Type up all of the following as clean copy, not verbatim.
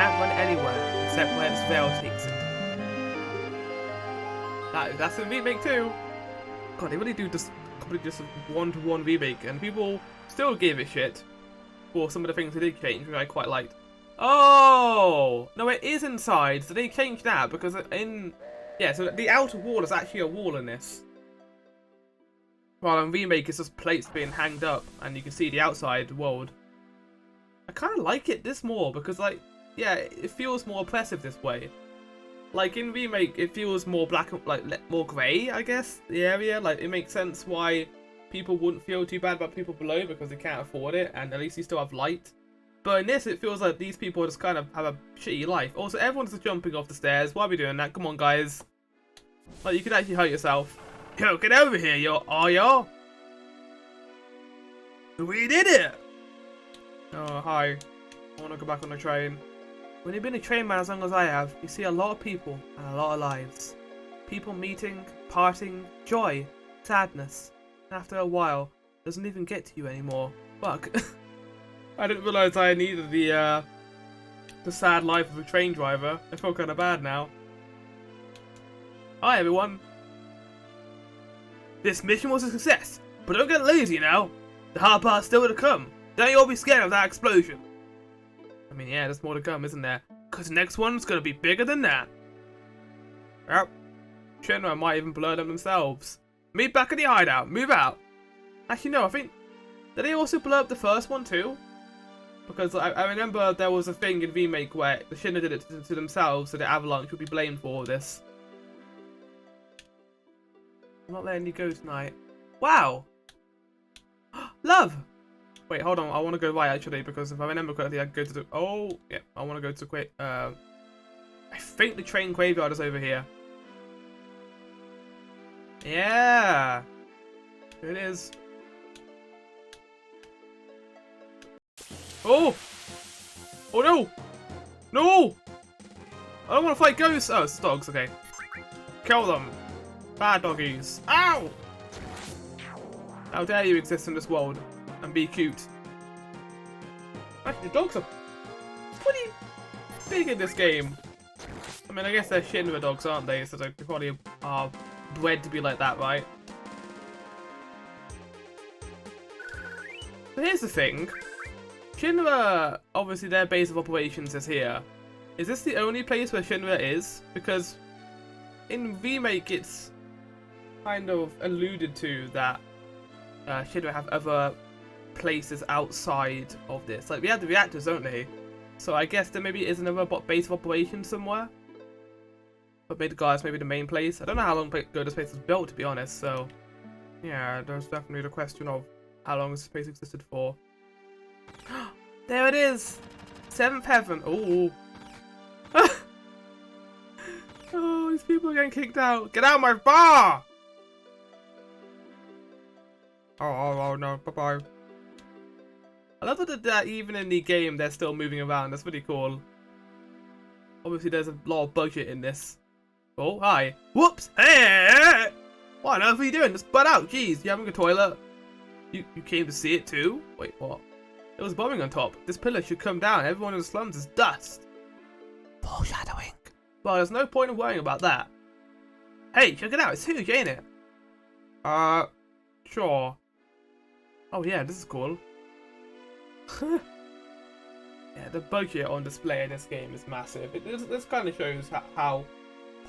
can't run anywhere except where its veil takes it. That's a remake too. God, they really do just completely just one-to-one remake, and people still give it shit for some of the things they did change, which I quite liked. Oh no, it is inside, so they changed that because so the outer wall is actually a wall in this. While in remake, it's just plates being hanged up, and you can see the outside world. I kind of like it this more because, like, yeah, it feels more oppressive this way. Like in remake, it feels more black, like more grey, I guess. The area, like, it makes sense why people wouldn't feel too bad about people below because they can't afford it, and at least you still have light. But in this, it feels like these people just kind of have a shitty life. Also, everyone's just jumping off the stairs. Why are we doing that? Come on, guys. Like, you could actually hurt yourself. Yo, get over here, yo. Oh, yo. We did it. Oh, hi. I want to go back on the train. When you've been a train man as long as I have, you see a lot of people and a lot of lives. People meeting, parting, joy, sadness. And after a while, it doesn't even get to you anymore. Fuck. I didn't realise I needed the sad life of a train driver. I feel kind of bad now. Hi everyone. This mission was a success, but don't get lazy now. The hard part's still to come. Don't you all be scared of that explosion. I mean, yeah, there's more to come, isn't there? Because the next one's going to be bigger than that. Yep. Shenmue might even blur them themselves. Meet back in the hideout. Move out. Actually, no, I think... Did they also blur up the first one too? Because I remember there was a thing in Remake where the Shinra did it to themselves so the Avalanche would be blamed for all this. I'm not letting you go tonight. Wow! Love! Wait, hold on. I want to go right actually because if I remember correctly, I can go to the... Oh, yeah. I want to go to... I think the train graveyard is over here. Yeah! Here it is. Oh! Oh no! No! I don't want to fight ghosts! Oh, it's dogs, okay. Kill them! Bad doggies. Ow! How dare you exist in this world and be cute. Actually, the dogs are pretty big in this game. I mean, I guess they're Shinra dogs, aren't they? So they probably are bred to be like that, right? But here's the thing. Shinra, obviously their base of operations is here. Is this the only place where Shinra is? Because in Remake it's kind of alluded to that Shinra have other places outside of this. Like, we have the reactors, don't they? So I guess there maybe is another base of operations somewhere. But Midgard's maybe the main place. I don't know how long ago this place was built, to be honest, so... Yeah, there's definitely the question of how long this place existed for. There it is! 7th heaven. Ooh. Oh, these people are getting kicked out. Get out of my bar! Oh no, bye-bye. I love that even in the game they're still moving around. That's pretty cool. Obviously there's a lot of budget in this. Oh, hi. Whoops! Hey! What on earth are you doing? Just butt out. Jeez, you having a toilet? You came to see it too? Wait, what? There was bombing on top. This pillar should come down. Everyone in the slums is dust. Foreshadowing. Well, there's no point in worrying about that. Hey, check it out. It's huge, ain't it? Sure. Oh yeah, this is cool. Yeah, the budget on display in this game is massive. This kind of shows how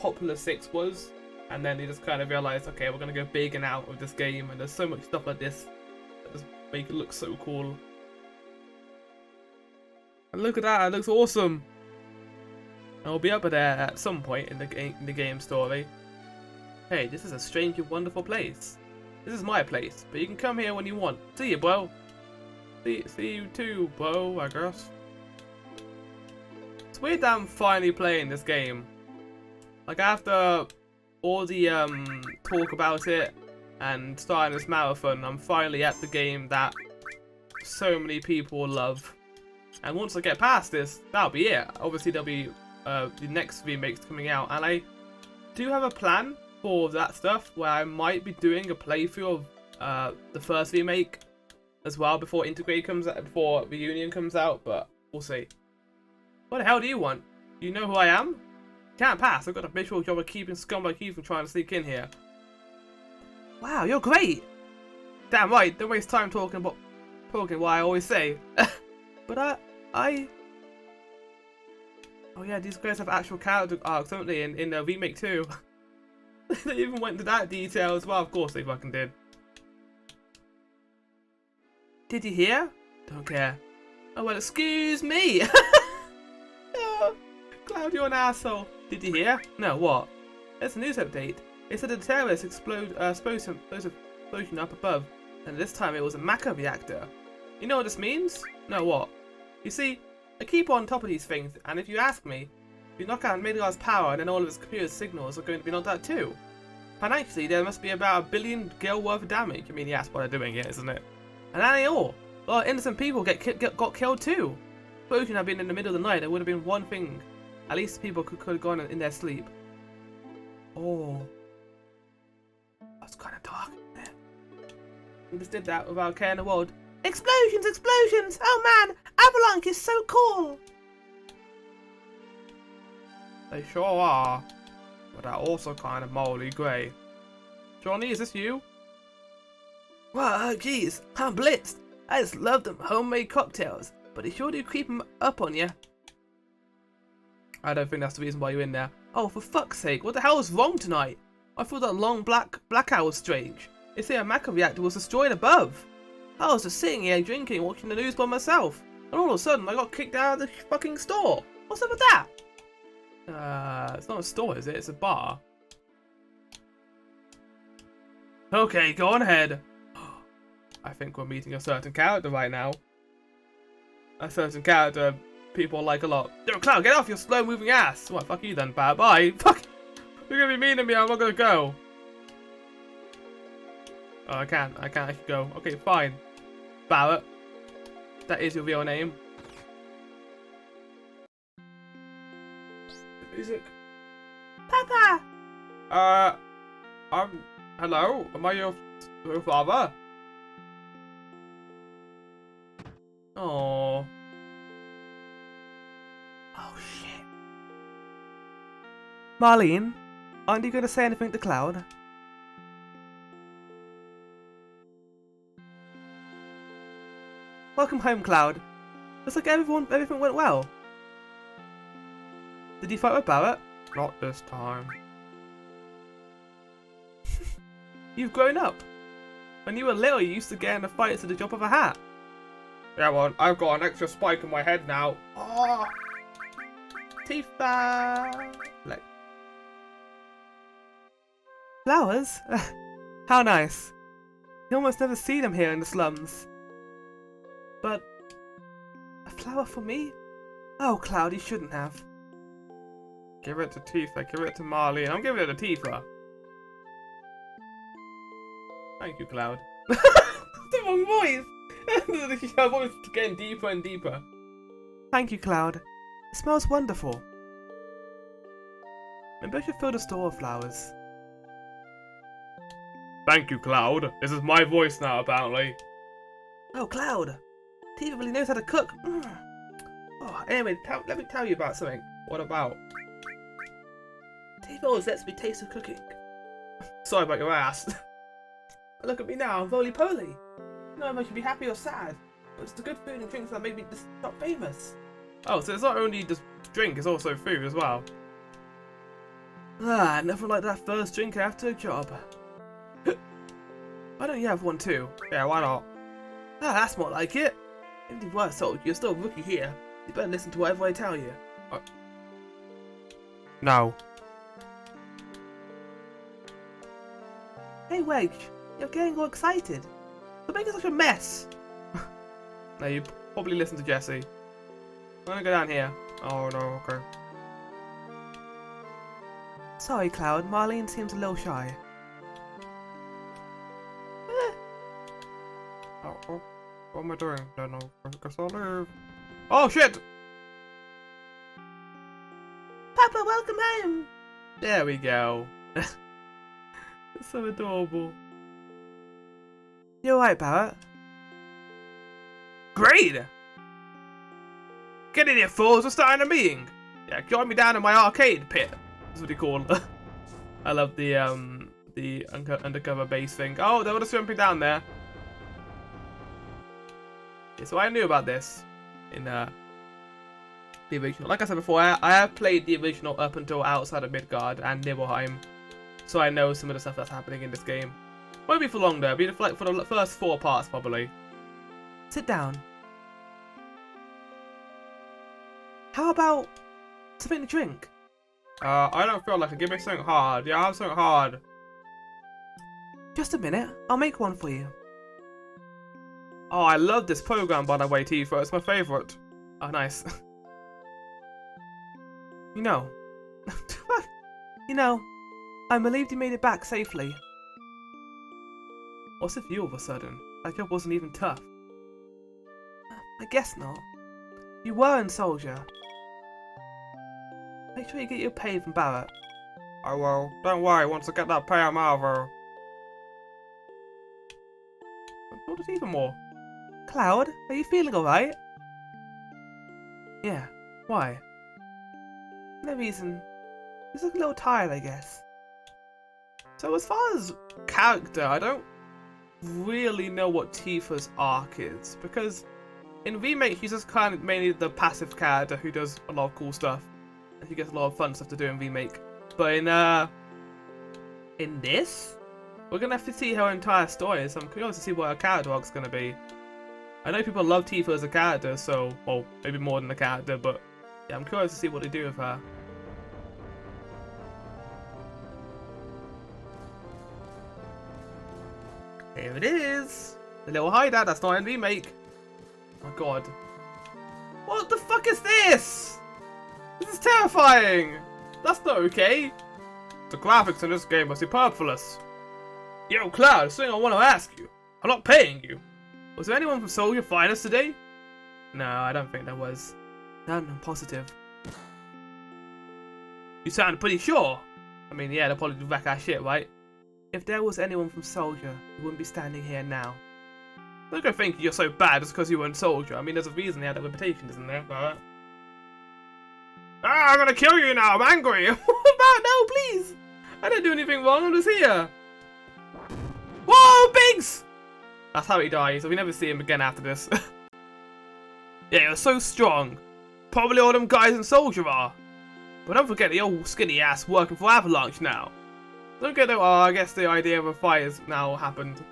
popular 6 was. And then they just kind of realized, okay, we're going to go big and out with this game. And there's so much stuff like this that just make it look so cool. And look at that, it looks awesome. I'll be up there at some point in the game story. Hey, this is a strange and wonderful place. This is my place, but you can come here when you want. See you, bro. See you too, bro, I guess. It's weird that I'm finally playing this game. Like, after all the talk about it and starting this marathon, I'm finally at the game that so many people love. And once I get past this, that'll be it. Obviously, there'll be the next remakes coming out, and I do have a plan for that stuff where I might be doing a playthrough of the first remake as well before Integrate comes out, before Reunion comes out, but we'll see. What the hell do you want? You know who I am? Can't pass. I've got a visual job of keeping scumbag you from trying to sneak in here. Wow, you're great. Damn right. Don't waste time talking what I always say. But oh yeah, these guys have actual character arcs, don't they? In the remake too. They even went into that detail as well. Of course they fucking did. Did you hear? Don't care. Oh well, excuse me. Oh, Cloud, you're an asshole. Did you hear? No, what? It's a news update. It said a terrorist explosion up above, and this time it was a Mecha reactor. You know what this means? No, what? You see, I keep on top of these things, and if you ask me, if you knock out Midgard's power, then all of its computer signals are going to be knocked out too. Financially, there must be about 1 billion gil worth of damage. I mean, yeah, that's what they're doing here, isn't it? And that ain't all. A lot of innocent people got killed too. Explosion had been in the middle of the night, there would have been one thing. At least people could have gone in their sleep. Oh. That's kind of dark, isn't it? We just did that without caring the world. Explosions! Explosions! Oh man! Avalanche is so cool! They sure are. But they're also kind of moldy grey. Johnny, is this you? Wow, geez, I'm blitzed. I just love them homemade cocktails, but they sure do creep them up on you. I don't think that's the reason why you're in there. Oh, for fuck's sake, what the hell is wrong tonight? I thought that long blackout was strange. They say a Mecha reactor was destroyed above. I was just sitting here drinking, watching the news by myself, and all of a sudden I got kicked out of the fucking store. What's up with that? It's not a store, is it? It's a bar. Okay, go on ahead. I think we're meeting a certain character right now. A certain character people like a lot. Yo, Cloud, get off your slow-moving ass! What, fuck you then, pal. Bye. Fuck! You're gonna be mean to me, I'm not gonna go. Oh, I can't actually go. Okay, fine. Barret. That is your real name. The music. Papa! Hello? Am I your father? Oh. Oh shit. Marlene, aren't you going to say anything to Cloud? Welcome home, Cloud. Looks like everything went well. Did you fight with Barret? Not this time. You've grown up. When you were little, you used to get in the fights at the drop of a hat. Yeah, well, I've got an extra spike in my head now. Oh! Tifa! Like. Flowers? How nice. You almost never see them here in the slums. But a flower for me? Oh, Cloud, you shouldn't have. Give it to Tifa, give it to Marley, and I'm giving it to Tifa. Thank you, Cloud. The wrong voice! Her voice is getting deeper and deeper. Thank you, Cloud. It smells wonderful. Maybe I should fill the store with flowers. Thank you, Cloud. This is my voice now, apparently. Oh, Cloud. Tifa really knows how to cook. Oh, anyway, let me tell you about something. What about? Tifa always lets me taste the cooking. Sorry about your ass. Look at me now, I'm roly-poly. I don't know if I should be happy or sad, but it's the good food and drinks that make me just not famous. Oh, so it's not only just drink, it's also food as well. Ah, nothing like that first drink after a job. Why don't you have one too? Yeah, why not? Ah, that's more like it. If you were sold, you're still a rookie here. You better listen to whatever I tell you. No. Hey, Wedge, you're getting all excited. You're making such a mess. No, you probably listen to Jesse. I'm gonna go down here. Oh no, okay. Sorry, Cloud. Marlene seems a little shy. Oh, what am I doing? Don't know. I guess I'll leave. Oh shit! Papa, welcome home! There we go. It's so adorable. You alright, Barret? Great! Get in here, fools! We're starting a meeting! Yeah, join me down in my arcade pit. That's what he called. I love the undercover base thing. Oh, there was something down there. Yeah, so I knew about this in the original. Like I said before, I have played the original up until outside of Midgard and Nibelheim, so I know some of the stuff that's happening in this game. Won't be for long though. It'll be for the first 4 parts probably. Sit down. How about something to drink? I don't feel like it. Give me something hard. Yeah, I'll have something hard. Just a minute. I'll make one for you. Oh, I love this program, by the way, Tifa. It's my favourite. Oh, nice. You know, I'm relieved you made it back safely. What's with you all of a sudden? That job wasn't even tough. I guess not. You were a soldier. Make sure you get your pay from Barret. I will. Don't worry, once I get that pay, I'm over. What is even more? Cloud, are you feeling alright? Yeah. Why? No reason. He's looking a little tired, I guess. So as far as character, I don't really know what Tifa's arc is, because in Remake she's just kind of mainly the passive character who does a lot of cool stuff, and she gets a lot of fun stuff to do in Remake. But in this, we're gonna have to see her entire story, so I'm curious to see what her character arc's gonna be. I know people love Tifa as a character, so, well, maybe more than a character, but yeah, I'm curious to see what they do with her. Here it is! The little hideout that's not in Remake. Oh my god. What the fuck is this? This is terrifying! That's not okay. The graphics in this game are superfluous. Yo, Cloud, something I want to ask you. I'm not paying you. Was there anyone from Soldier Finest today? No, I don't think there was. None, I'm positive. You sound pretty sure. I mean, yeah, they'll probably do wreck our shit, right? If there was anyone from Soldier, you wouldn't be standing here now. Don't go thinking you're so bad just because you weren't Soldier. I mean, there's a reason they had that reputation, isn't there? But... I'm gonna kill you now, I'm angry! What about? No, please! I didn't do anything wrong, I'm just here! Whoa, Biggs! That's how he dies, so we never see him again after this. Yeah, you're so strong. Probably all them guys in Soldier are. But don't forget the old skinny ass working for Avalanche now. Don't get no, I guess the idea of a fight has now happened.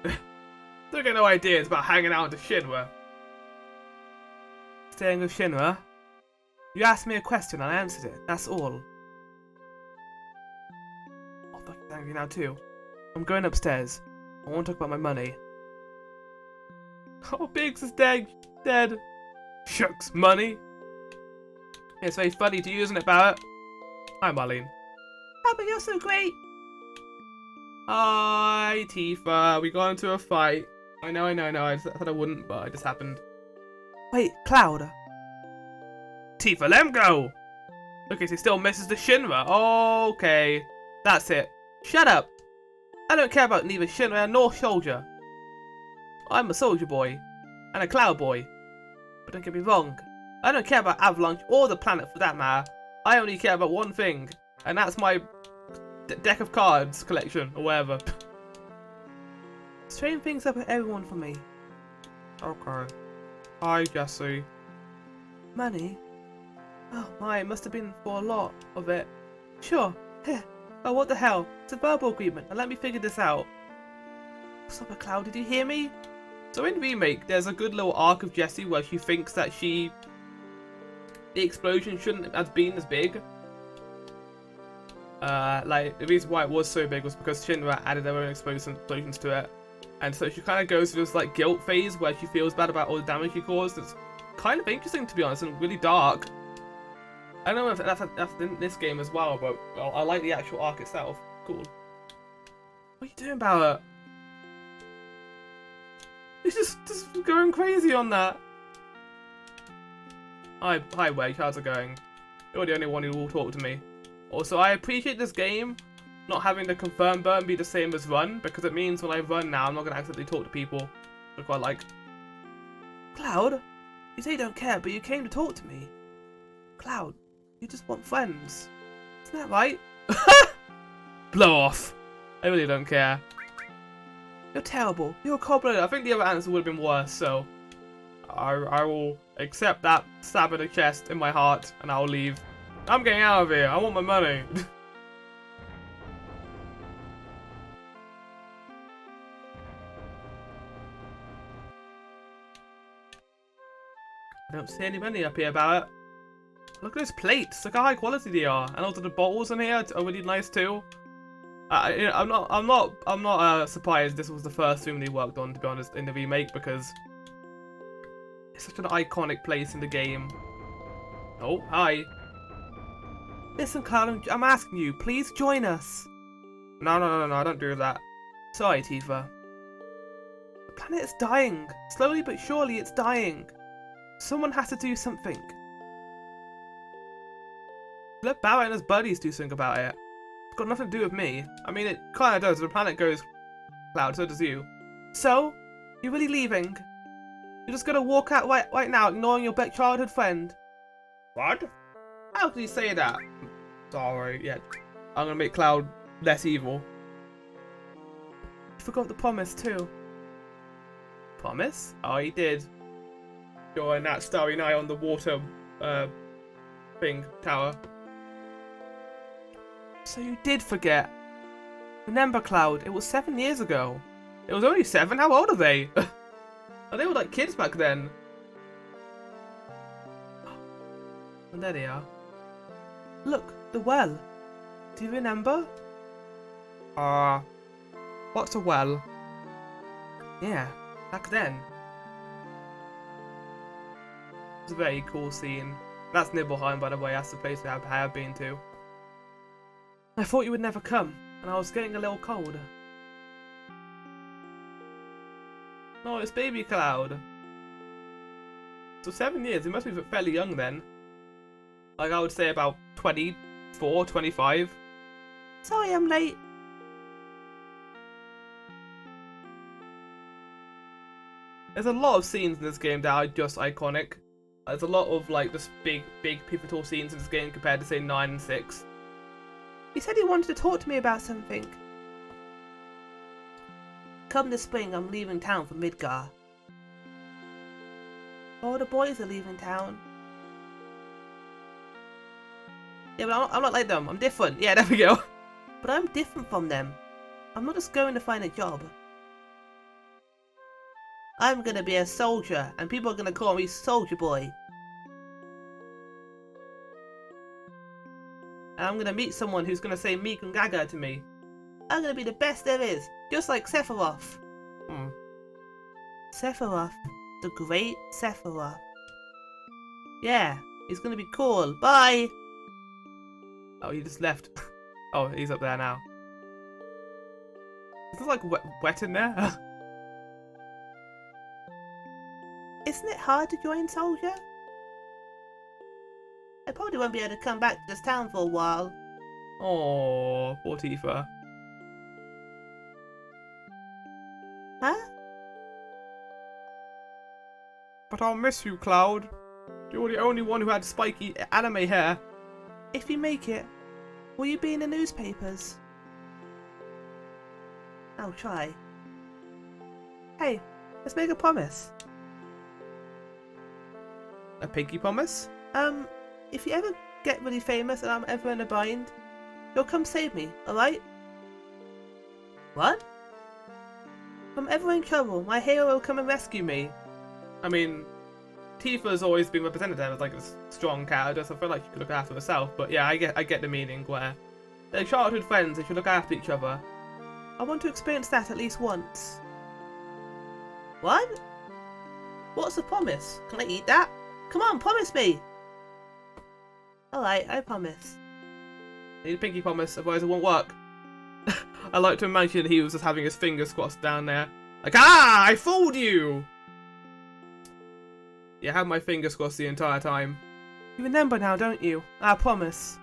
Don't get no ideas about hanging out with Shinra. Staying with Shinra? You asked me a question and I answered it, that's all. Oh fuck, he's angry now too. I'm going upstairs. I want to talk about my money. Oh, Biggs is dead. Shucks, money. It's very funny to you, isn't it, Barret? Hi, Marlene. Oh, but you're so great. Hi, Tifa. We got into a fight. I know. I thought I wouldn't, but it just happened. Wait, Cloud. Tifa, let him go. Okay, so he still misses the Shinra. Okay, that's it. Shut up. I don't care about neither Shinra nor Soldier. I'm a Soldier boy. And a Cloud boy. But don't get me wrong. I don't care about Avalanche or the planet for that matter. I only care about one thing. And that's my deck of cards collection, or whatever. Straighten things up with everyone for me. Okay. Hi, Jesse. Money? Oh my, it must have been for a lot of it. Sure. Here. Oh, what the hell? It's a verbal agreement, and let me figure this out. Stop it, Cloud, did you hear me? So in Remake, there's a good little arc of Jessie where she thinks that the explosion shouldn't have been as big. Like, the reason why it was so big was because Shinra added their own explosions to it. And so she kind of goes through this, like, guilt phase where she feels bad about all the damage she caused. It's kind of interesting, to be honest, and really dark. I don't know if that's in this game as well, but I like the actual arc itself. Cool. What are you doing, Barret? He's just going crazy on that. Hi, Wade, how's it going? You're the only one who will talk to me. Also, I appreciate this game not having the confirm button be the same as run, because it means when I run now, I'm not going to accidentally talk to people, which I quite like. Cloud, you say you don't care, but you came to talk to me. Cloud, you just want friends. Isn't that right? Blow off. I really don't care. You're terrible. You're a cobbler. I think the other answer would have been worse, so I will accept that stab in the chest in my heart, and I'll leave. I'm getting out of here. I want my money. I don't see any money up here, Barret. Look at those plates. Look how high quality they are, and also the bottles in here are really nice too. I'm not surprised this was the first room they worked on, to be honest, in the remake, because it's such an iconic place in the game. Oh, hi. Listen, Cloud, I'm asking you, please join us. No, don't do that. Sorry, Tifa. The planet is dying. Slowly but surely, it's dying. Someone has to do something. Let Barret and his buddies do something about it. It's got nothing to do with me. I mean, it kind of does. The planet goes Cloud, so does you. So, you're really leaving? You're just gonna walk out right now, ignoring your childhood friend? What? How can you say that? Sorry, yeah. I'm gonna make Cloud less evil. You forgot the promise, too. Promise? Oh, he did. During that starry night on the water, tower. So you did forget. Remember, Cloud, it was 7 years ago. It was only 7? How old are they? Oh, they were like kids back then. And there they are. Look, the well. Do you remember? What's a well? Yeah, back then. It's a very cool scene. That's Nibelheim, by the way. That's the place I have been to. I thought you would never come, and I was getting a little cold. No, it's baby Cloud. So 7 years, he must be fairly young then. Like, I would say about 24, 25. Sorry I'm late. There's a lot of scenes in this game that are just iconic. There's a lot of, like, just big pivotal scenes in this game compared to, say, 9 and 6. He said he wanted to talk to me about something. Come this spring, I'm leaving town for Midgar. All the boys are leaving town. Yeah, but I'm not like them. I'm different. Yeah, there we go. But I'm different from them. I'm not just going to find a job. I'm gonna be a soldier, and people are gonna call me Soldier Boy. And I'm gonna meet someone who's gonna say Meek and Gaga to me. I'm gonna be the best there is, just like Sephiroth. Sephiroth, the great Sephiroth. Yeah, he's gonna be cool. Bye! Oh, he just left. Oh, he's up there now. Is it like wet in there? Isn't it hard to join Soldier? I probably won't be able to come back to this town for a while. Oh, poor Tifa. Huh? But I'll miss you, Cloud. You're the only one who had spiky anime hair. If you make it, will you be in the newspapers? I'll try. Hey, let's make a promise. A pinky promise? If you ever get really famous and I'm ever in a bind, you'll come save me, alright? What? If I'm ever in trouble, my hero will come and rescue me. I mean, Tifa's always been represented as like a strong character, so I feel like she could look after herself. But yeah, I get the meaning where they're childhood friends, they should look after each other. I want to experience that at least once. What? What's the promise? Can I eat that? Come on, promise me! Alright, I promise. I need a pinky promise, otherwise it won't work. I like to imagine he was just having his fingers crossed down there. Like, ah! I fooled you! Yeah, I had my fingers crossed the entire time. You remember now, don't you? I promise.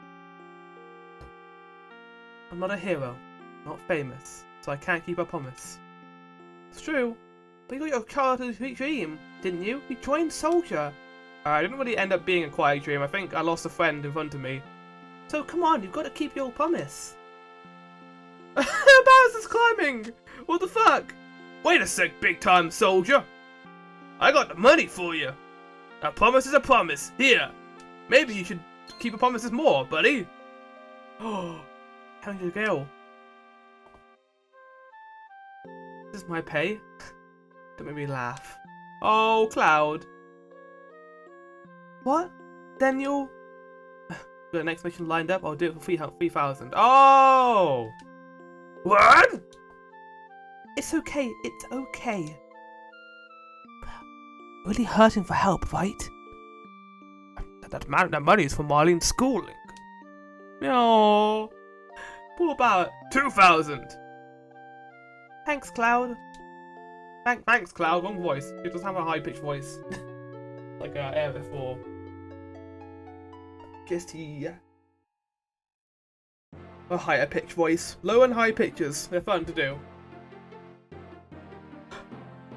I'm not a hero, not famous, so I can't keep a promise. It's true, but you got your childhood dream, didn't you? You joined Soldier. I didn't really end up being a quiet dream. I think I lost a friend in front of me. So come on, you've got to keep your promise. Bowser's climbing! What the fuck? Wait a sec, big time soldier. I got the money for you. A promise is a promise. Here. Maybe you should keep your promises more, buddy. Oh, how did you go? This is my pay. Don't make me laugh. Oh, Cloud. What? Then you'll... The next mission lined up, I'll do it for 3,000. Oh! What? It's okay, it's okay. Really hurting for help, right? That money is for Marlene's schooling. No. Poor Barret. 2,000. Thanks, Cloud. Thanks, Cloud. Wrong voice. It does have a high-pitched voice. Like Air before. Just here. A higher pitch voice. Low and high pitches. They're fun to do.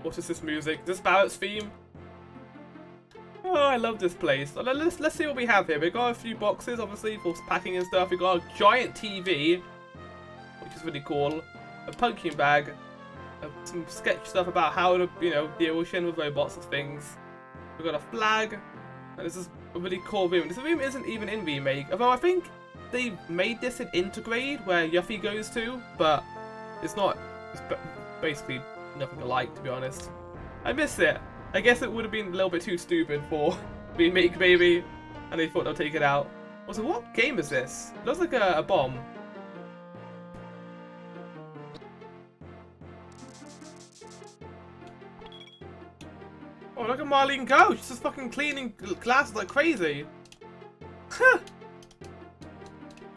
What is this music? Is this Barret's theme? Oh, I love this place. Let's see what we have here. We've got a few boxes, obviously, for packing and stuff. We've got a giant TV, which is really cool. A pumpkin bag. Some sketch stuff about how to, deal with robots and things. We've got a flag. And this is a really cool room. This room isn't even in Remake, although I think they made this in Intergrade, where Yuffie goes to, but it's not. It's basically nothing alike, to be honest. I miss it. I guess it would have been a little bit too stupid for Remake, maybe, and they thought they'll take it out. Also, what game is this? It looks like a bomb. Oh, look at Marlene go! She's just fucking cleaning glasses like crazy.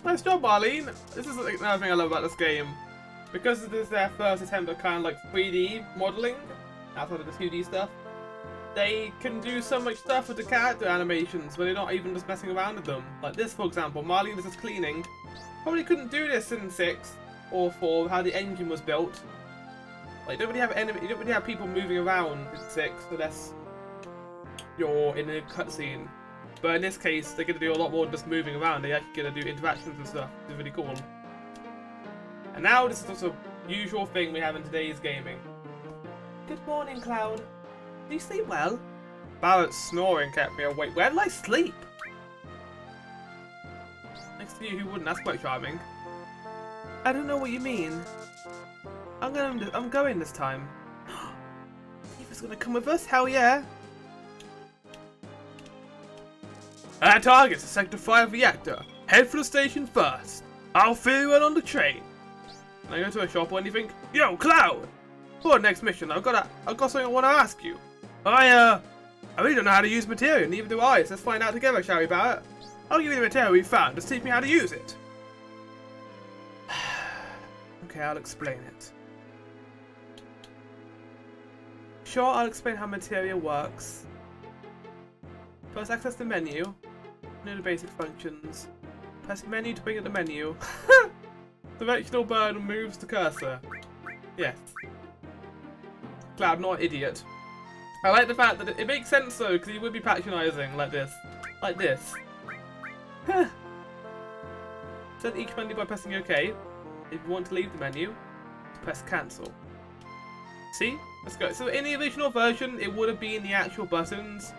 Nice job, Marlene. This is another thing I love about this game. Because this is their first attempt at kind of like 3D modeling, outside of the 2D stuff, they can do so much stuff with the character animations where they're not even just messing around with them. Like this, for example, Marlene is just cleaning. Probably couldn't do this in 6 or 4, how the engine was built. Like, you don't really have people moving around in 6 unless you're in a cutscene. But in this case, they're going to do a lot more than just moving around. They're actually going to do interactions and stuff, which is really cool. And now, this is just a usual thing we have in today's gaming. Good morning, Cloud. Do you sleep well? Barret's snoring kept me awake. Where did I sleep? Next to you, who wouldn't? That's quite charming. I don't know what you mean. I'm going this time. Eva's gonna come with us? Hell yeah! Our target's a Sector 5 reactor. Head for the station first. I'll fill you in on the train. Can I go to a shop or anything? Yo, Cloud! For the next mission, I've got something I want to ask you. I really don't know how to use material, neither do I, so let's find out together, shall we, Barret? I'll give you the material we found, just teach me how to use it. Okay, I'll explain it. Sure, I'll explain how material works. First, access the menu. Know the basic functions. Press menu to bring up the menu. Directional burn moves the cursor. Yes. Cloud, not an idiot. I like the fact that it makes sense though, because he would be patronising like this. Like this. Set each menu by pressing OK. If you want to leave the menu, press cancel. See? Let's go. So in the original version, it would have been the actual buttons,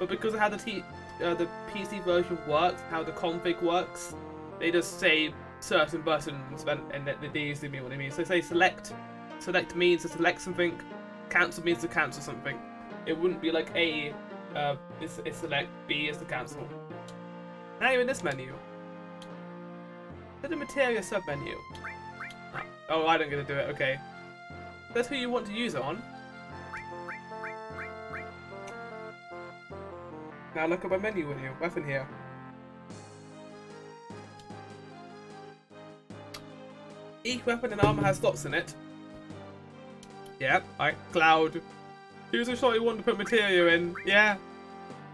but because of how the PC version works, how the config works, they just say certain buttons, and they usually mean what they mean. So say select. Select means to select something. Cancel means to cancel something. It wouldn't be like A is select, B is to cancel. Now you're in this menu. Set the material submenu. Oh, I don't get to do it. Okay. That's who you want to use it on. Now look at my menu with you. Weapon here. Each weapon and armor has slots in it. Yep. Alright. Cloud. Choose a slot you want to put material in. Yeah.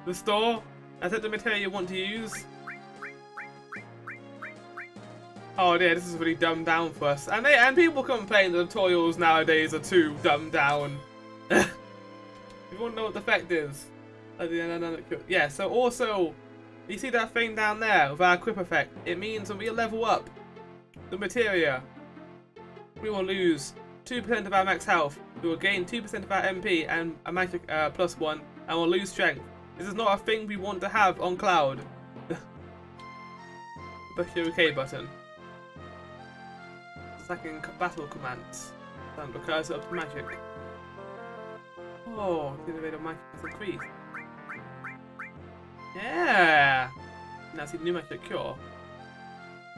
The store. I set the material you want to use. Oh dear, this is really dumbed down for us. And people complain that tutorials nowadays are too dumbed down. You want to know what the effect is? Yeah, so also, you see that thing down there with our equip effect? It means when we level up the materia, we will lose 2% of our max health, we will gain 2% of our MP and a magic +1, and we'll lose strength. This is not a thing we want to have on Cloud. Push the OK button. Second battle commands. Stand the cursor up to magic. Oh, the innovative magic has increased. Yeah! Now see the new magic cure.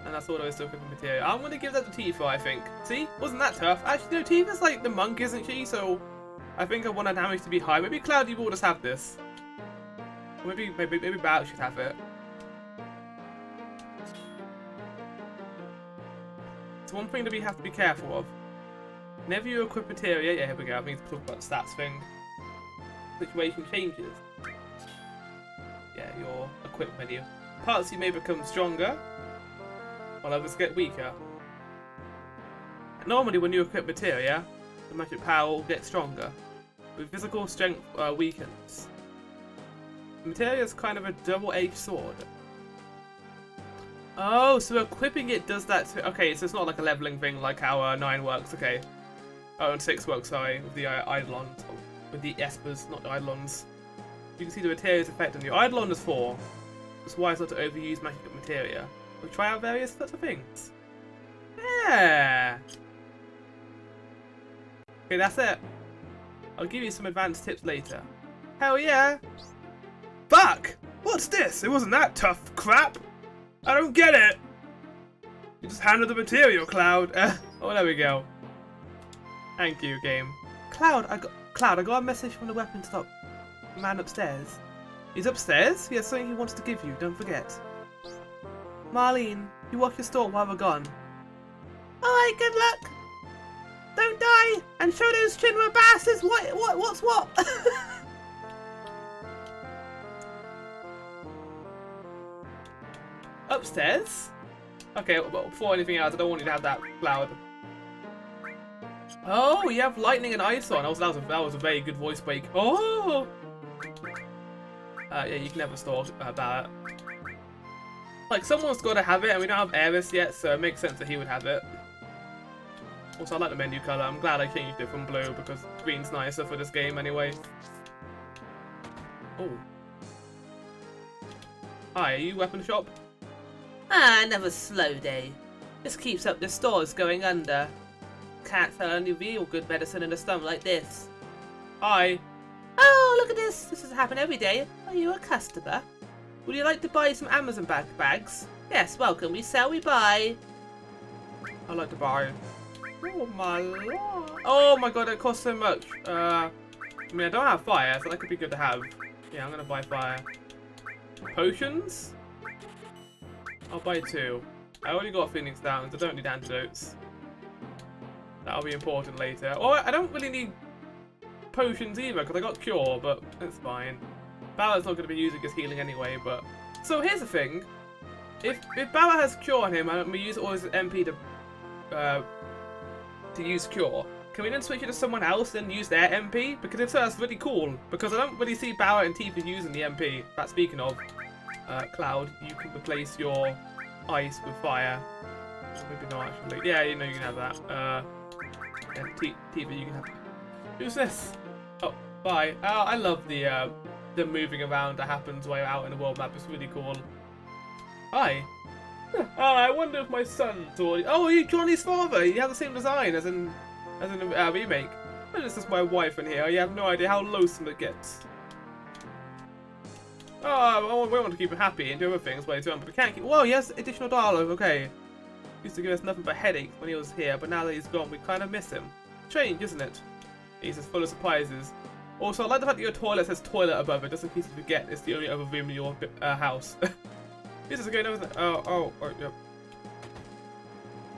And that's all there is to equip material. I'm gonna give that to Tifa, I think. See? Wasn't that tough? Actually, no, Tifa's like the monk, isn't she? So I think I want her damage to be high. Maybe Cloudy will just have this. Or maybe Barret should have it. It's one thing that we have to be careful of. Whenever you equip materia, yeah, here we go. I need to talk about the stats thing. Situation changes. Yeah, your equip menu. Parts you may become stronger, while others get weaker. Normally, when you equip materia, the magic power will get stronger, but physical strength weakens. Materia is kind of a double-edged sword. Oh, so equipping it does that too. Okay, so it's not like a leveling thing like how 9 works, okay. Oh, and 6 works, sorry, with the Eidolons. With the Espers, not the Eidolons. You can see the materia's effect on you. Eidolon is 4. It's wise not to overuse magic materia. We'll try out various sorts of things. Yeah! Okay, that's it. I'll give you some advanced tips later. Hell yeah! Fuck! What's this? It wasn't that tough crap! I don't get it! You just handled the material, Cloud. Oh, there we go. Thank you, game. Cloud, I got a message from the weapon stop man upstairs. He's upstairs? He has something he wants to give you, don't forget. Marlene, you walk your store while we're gone. Alright, good luck! Don't die! And show those Shinra bastards what's what! Upstairs? Okay, but before anything else, I don't want you to have that Cloud. Oh, you have lightning and ice on. That was a very good voice break. Oh! Yeah, you can never store Barret. Like, someone's got to have it, and we don't have Aeris yet, so it makes sense that he would have it. Also, I like the menu colour. I'm glad I changed it from blue, because green's nicer for this game anyway. Oh. Hi, are you weapon shop? Ah, another slow day. This keeps up the stores going under. Can't sell any real good medicine in a slum like this. Hi. Oh, look at this. This doesn't happen every day. Are you a customer? Would you like to buy some Amazon bags? Yes, welcome. We sell, we buy. I like to buy. Oh my lord. Oh my god, it costs so much. I mean, I don't have fire, so that could be good to have. Yeah, I'm gonna buy fire. Potions? I'll buy 2. I already got Phoenix Downs. I don't need antidotes. That'll be important later. Or I don't really need potions either, because I got Cure, but it's fine. Barret's not going to be using his healing anyway, but... So here's the thing. If Barret has Cure on him, and we use all his MP to use Cure, can we then switch it to someone else and use their MP? Because if so, that's really cool. Because I don't really see Barret and Tifa using the MP. But speaking of, Cloud, you can replace your ice with fire. Maybe not actually. Yeah, you know you can have that. And Tifa, you can have. Who's this? Oh, bye. I love the moving around that happens while you're out in the world map. It's really cool. Hi. I wonder if my son's already. Oh, you Johnny's father. You have the same design as in a remake. And this is my wife in here. You have no idea how loathsome it gets. Oh, we want to keep him happy and do other things while he's around, but we can't keep. Whoa, he has additional dialogue. Okay. Used to give us nothing but headaches when he was here, but now that he's gone, we kind of miss him. Strange, isn't it? He's as full of surprises. Also, I like the fact that your toilet says toilet above it, just in case you forget it's the only other room in your house. This is going over. Oh, yep.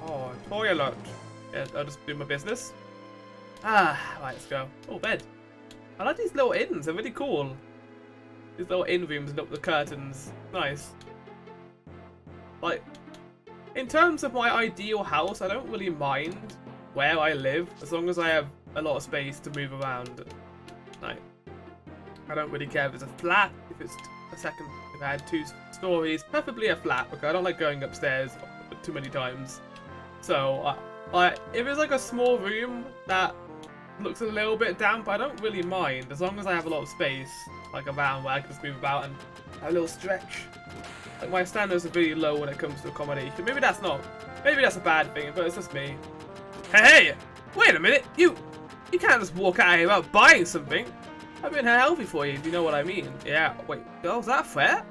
Oh, toilet. Yeah, I'll just do my business. Right, let's go. Oh, bed. I like these little inns. They're really cool. These little inn rooms and up the curtains. Nice. Like, in terms of my ideal house, I don't really mind where I live, as long as I have a lot of space to move around. Like, I don't really care if it's a flat, if it's a second, if I had 2 stories, preferably a flat, because I don't like going upstairs too many times. So, if it's like a small room that looks a little bit damp, I don't really mind, as long as I have a lot of space, like a van where I can just move about and have a little stretch. Like, my standards are really low when it comes to accommodation. Maybe that's a bad thing, but it's just me. Hey! Wait a minute! You can't just walk out here without buying something! I've been healthy for you, if you know what I mean. Yeah, wait, girl, is that fair?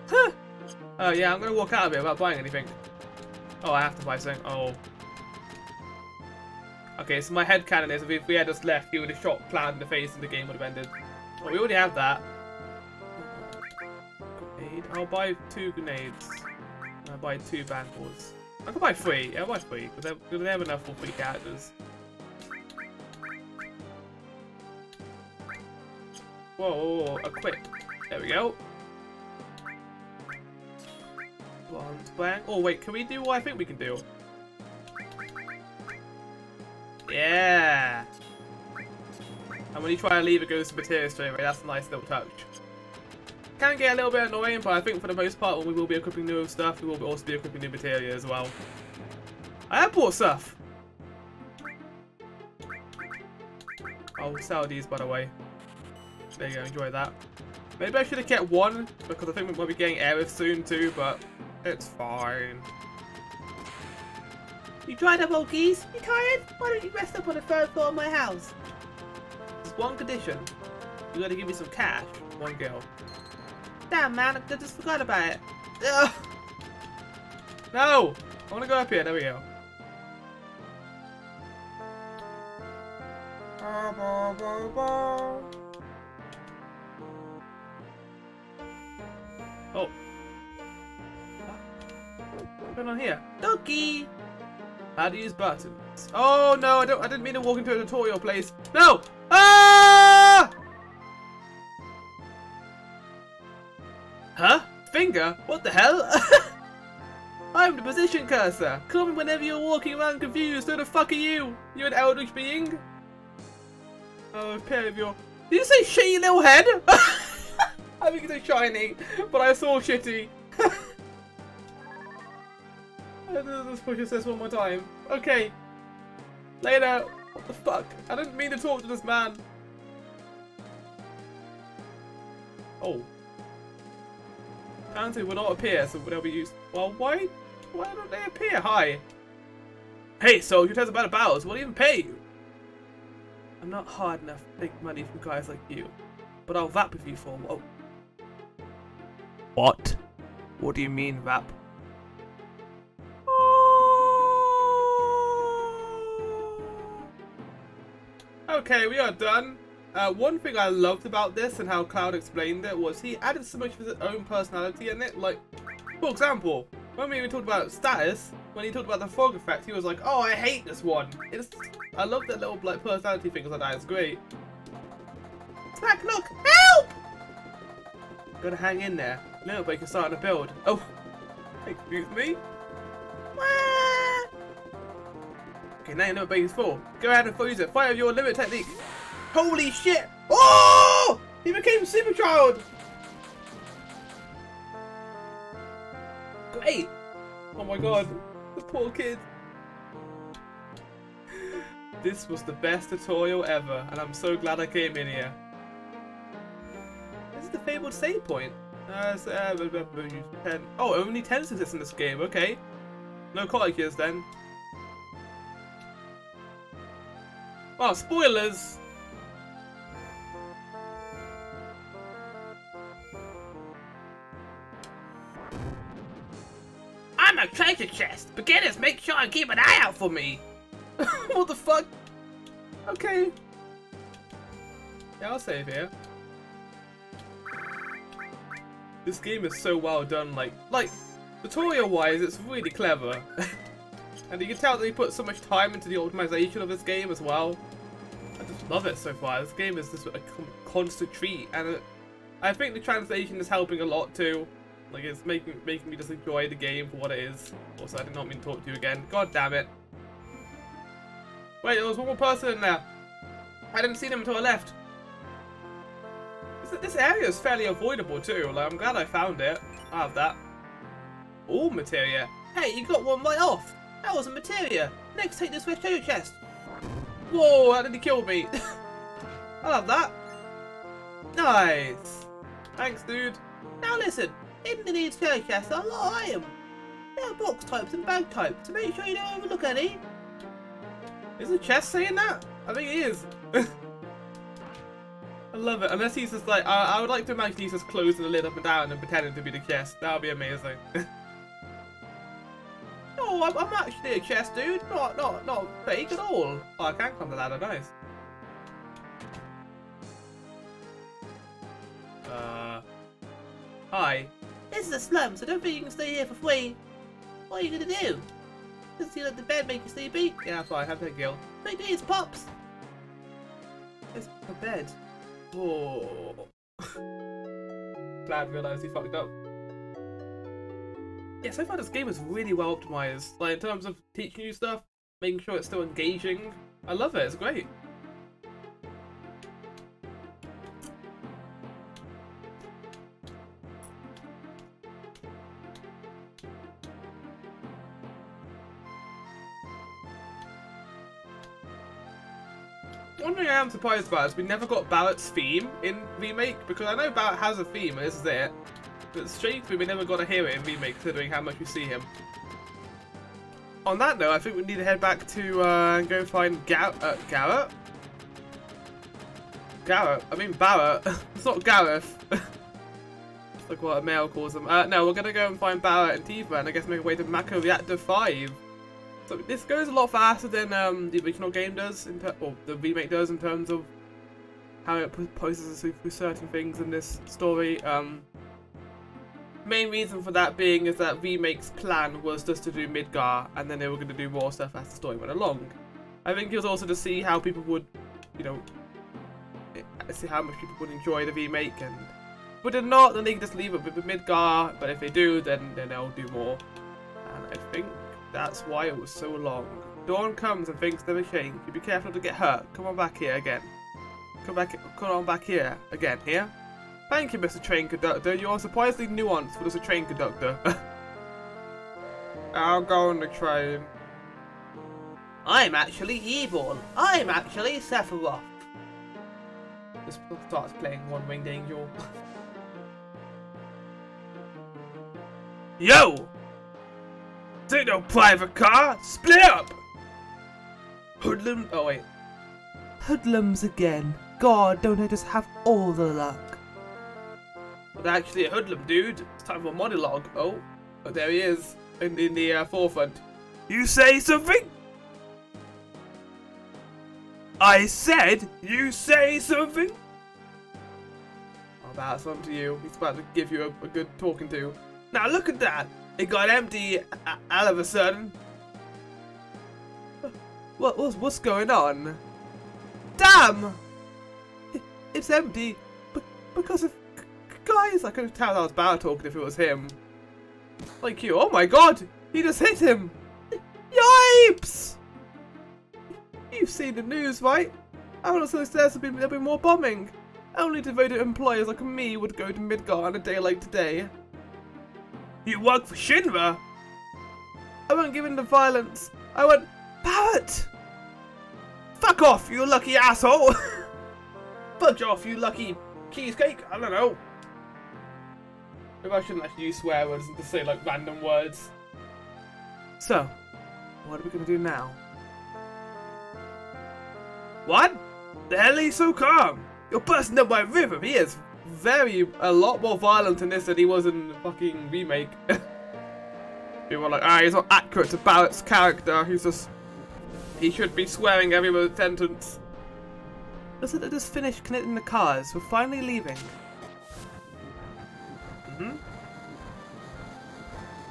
Huh! Oh, yeah, I'm gonna walk out of here without buying anything. Oh, I have to buy something. Oh. Okay, so my headcanon is if we had just left, he would have shot Cloud in the face and the game would have ended. Oh, we already have that. Grenade. I'll buy 2 grenades. I'll buy 2 bandballs. I can buy 3. Yeah, I'll buy 3, because they have enough for 3 characters. Whoa, equip. There we go. Bang. Oh, wait, can we do what I think we can do? Yeah! And when you try to leave, it goes to material straight away. That's a nice little touch. Can get a little bit annoying, but I think for the most part, when we will be equipping new stuff, we will also be equipping new material as well. I have bought stuff! I'll sell these, by the way. There you go, enjoy that. Maybe I should have kept 1, because I think we might be getting Aerith soon too, but it's fine. You dried up, old geese? You tired? Why don't you rest up on the 3rd floor of my house? There's one condition. You gotta give me some cash. 1 girl. Damn, man, I just forgot about it. Ugh. No! I wanna go up here, there we go. Oh. What's going on here? Donkey! How to use buttons. Oh no, I didn't mean to walk into a tutorial place. No! Ah! Huh? Finger? What the hell? I'm the position cursor. Call me whenever you're walking around confused. Who the fuck are you? You an eldritch being? Oh, a pair of your... Did you say shitty little head? I think it's shiny, but I saw shitty. Let's push this one more time. Okay. Later. What the fuck? I didn't mean to talk to this man. Oh. Fantasy will not appear, so they'll be used. Well, why don't they appear? Hi. Hey, so you tell us about the battles. What do you even pay you? I'm not hard enough to take money from guys like you, but I'll vap with you for a while. What? What do you mean, vap? Okay, we are done. One thing I loved about this and how Cloud explained it was he added so much of his own personality in it. Like, for example, when we even talked about status, when he talked about the fog effect, he was like, "Oh, I hate this one." I love that little like personality things like that. It's great. Snack, look, help! Gotta hang in there. Little Baker's starting to build. Oh, excuse me. Okay, now you know what Baker's for. Go ahead and freeze it. Fire with your limit technique. Holy shit! Oh! He became Super Child! Great! Oh my god, the poor kid. This was the best tutorial ever, and I'm so glad I came in here. This is the fabled save point. 10. Oh, only 10 exists in this game, okay. No cottages then. Oh, spoilers! I'm a treasure chest! Beginners, make sure and keep an eye out for me! What the fuck? Okay. Yeah, I'll save here. This game is so well done, like tutorial-wise, it's really clever. And you can tell that he put so much time into the optimization of this game as well. I just love it so far. This game is just a constant treat, and I think the translation is helping a lot too. Like, it's making me just enjoy the game for what it is. Also, I did not mean to talk to you again. God damn it. Wait, there was one more person in there. I didn't see them until I left. This area is fairly avoidable too. Like, I'm glad I found it. I have that. All materia. Hey, you got one right off. That wasn't materia. Next, take this treasure chest. Whoa, that nearly killed me. I have that. Nice. Thanks, dude. Now listen, in these treasure chests are a lot of items. There are box types and bag types, so make sure you don't overlook any. Is the chest saying that? I think it is. I love it. Unless he's just like, I would like to imagine he's just closing the lid up and down and pretending to be the chest. That would be amazing. No, I'm actually a chest dude. Not fake at all. Oh, I can't climb the ladder. Nice. Hi. This is a slum, so don't think you can stay here for free. What are you gonna do? Just you let the bed make you sleepy? Yeah, that's fine. Have that, Gil. Make these pops. It's a bed. Oh. Glad I realised he fucked up. Yeah, so far this game is really well optimised. Like, in terms of teaching you stuff, making sure it's still engaging. I love it. It's great. One thing I am surprised about is we never got Barret's theme in Remake, because I know Barret has a theme and this is it. But strangely we never got to hear it in Remake, considering how much we see him. On that note, I think we need to head back to go find Garrett? Garrett? I mean Barret. It's not Gareth. It's like what a male calls him. No, we're gonna go and find Barret and Tifa and I guess make our way to Reactor 5. So this goes a lot faster than the original game does, or the remake does, in terms of how it processes through certain things in this story. Main reason for that being is that Remake's plan was just to do Midgar, and then they were going to do more stuff as the story went along. I think it was also to see how people would, you know, see how much people would enjoy the remake, and if they not, then they can just leave it with Midgar, but if they do, then they'll do more. And I think that's why it was so long. Dawn comes and things never change. You be careful to get hurt. Come on back here again. Come on back here again. Here. Thank you, Mr. Train Conductor. You are surprisingly nuanced for just a train conductor. I'll go on the train. I'm actually evil. I'm actually Sephiroth. Just starts playing One Winged Angel. Yo! This ain't no private car! Split up! Hoodlum. Oh, wait. Hoodlums again. God, don't I just have all the luck? But actually a hoodlum, dude. It's time for a monologue. Oh, there he is. In the forefront. You say something? I said you say something? Oh, that's on to you. He's about to give you a good talking to. Now look at that. It got empty all of a sudden. What's going on? Damn! It's empty because of guys. I couldn't tell that was Barret talking if it was him. Like you. Oh my god! He just hit him! Yipes! You've seen the news, right? I would also say there'll be more bombing. Only devoted employers like me would go to Midgar on a day like today. You work for Shinra? I won't give in to violence. I went, Barret! Fuck off, you lucky asshole! Fudge off, you lucky cheesecake? I don't know. Maybe I shouldn't actually use swear words and just say like random words. So, what are we gonna do now? What? The hell are you so calm? You're bursting up my river. He is a lot more violent in this than he was in the fucking remake. People are like, he's not accurate to Barret's character. He should be swearing every sentence. Listen, let us finish connecting the cars. We're finally leaving.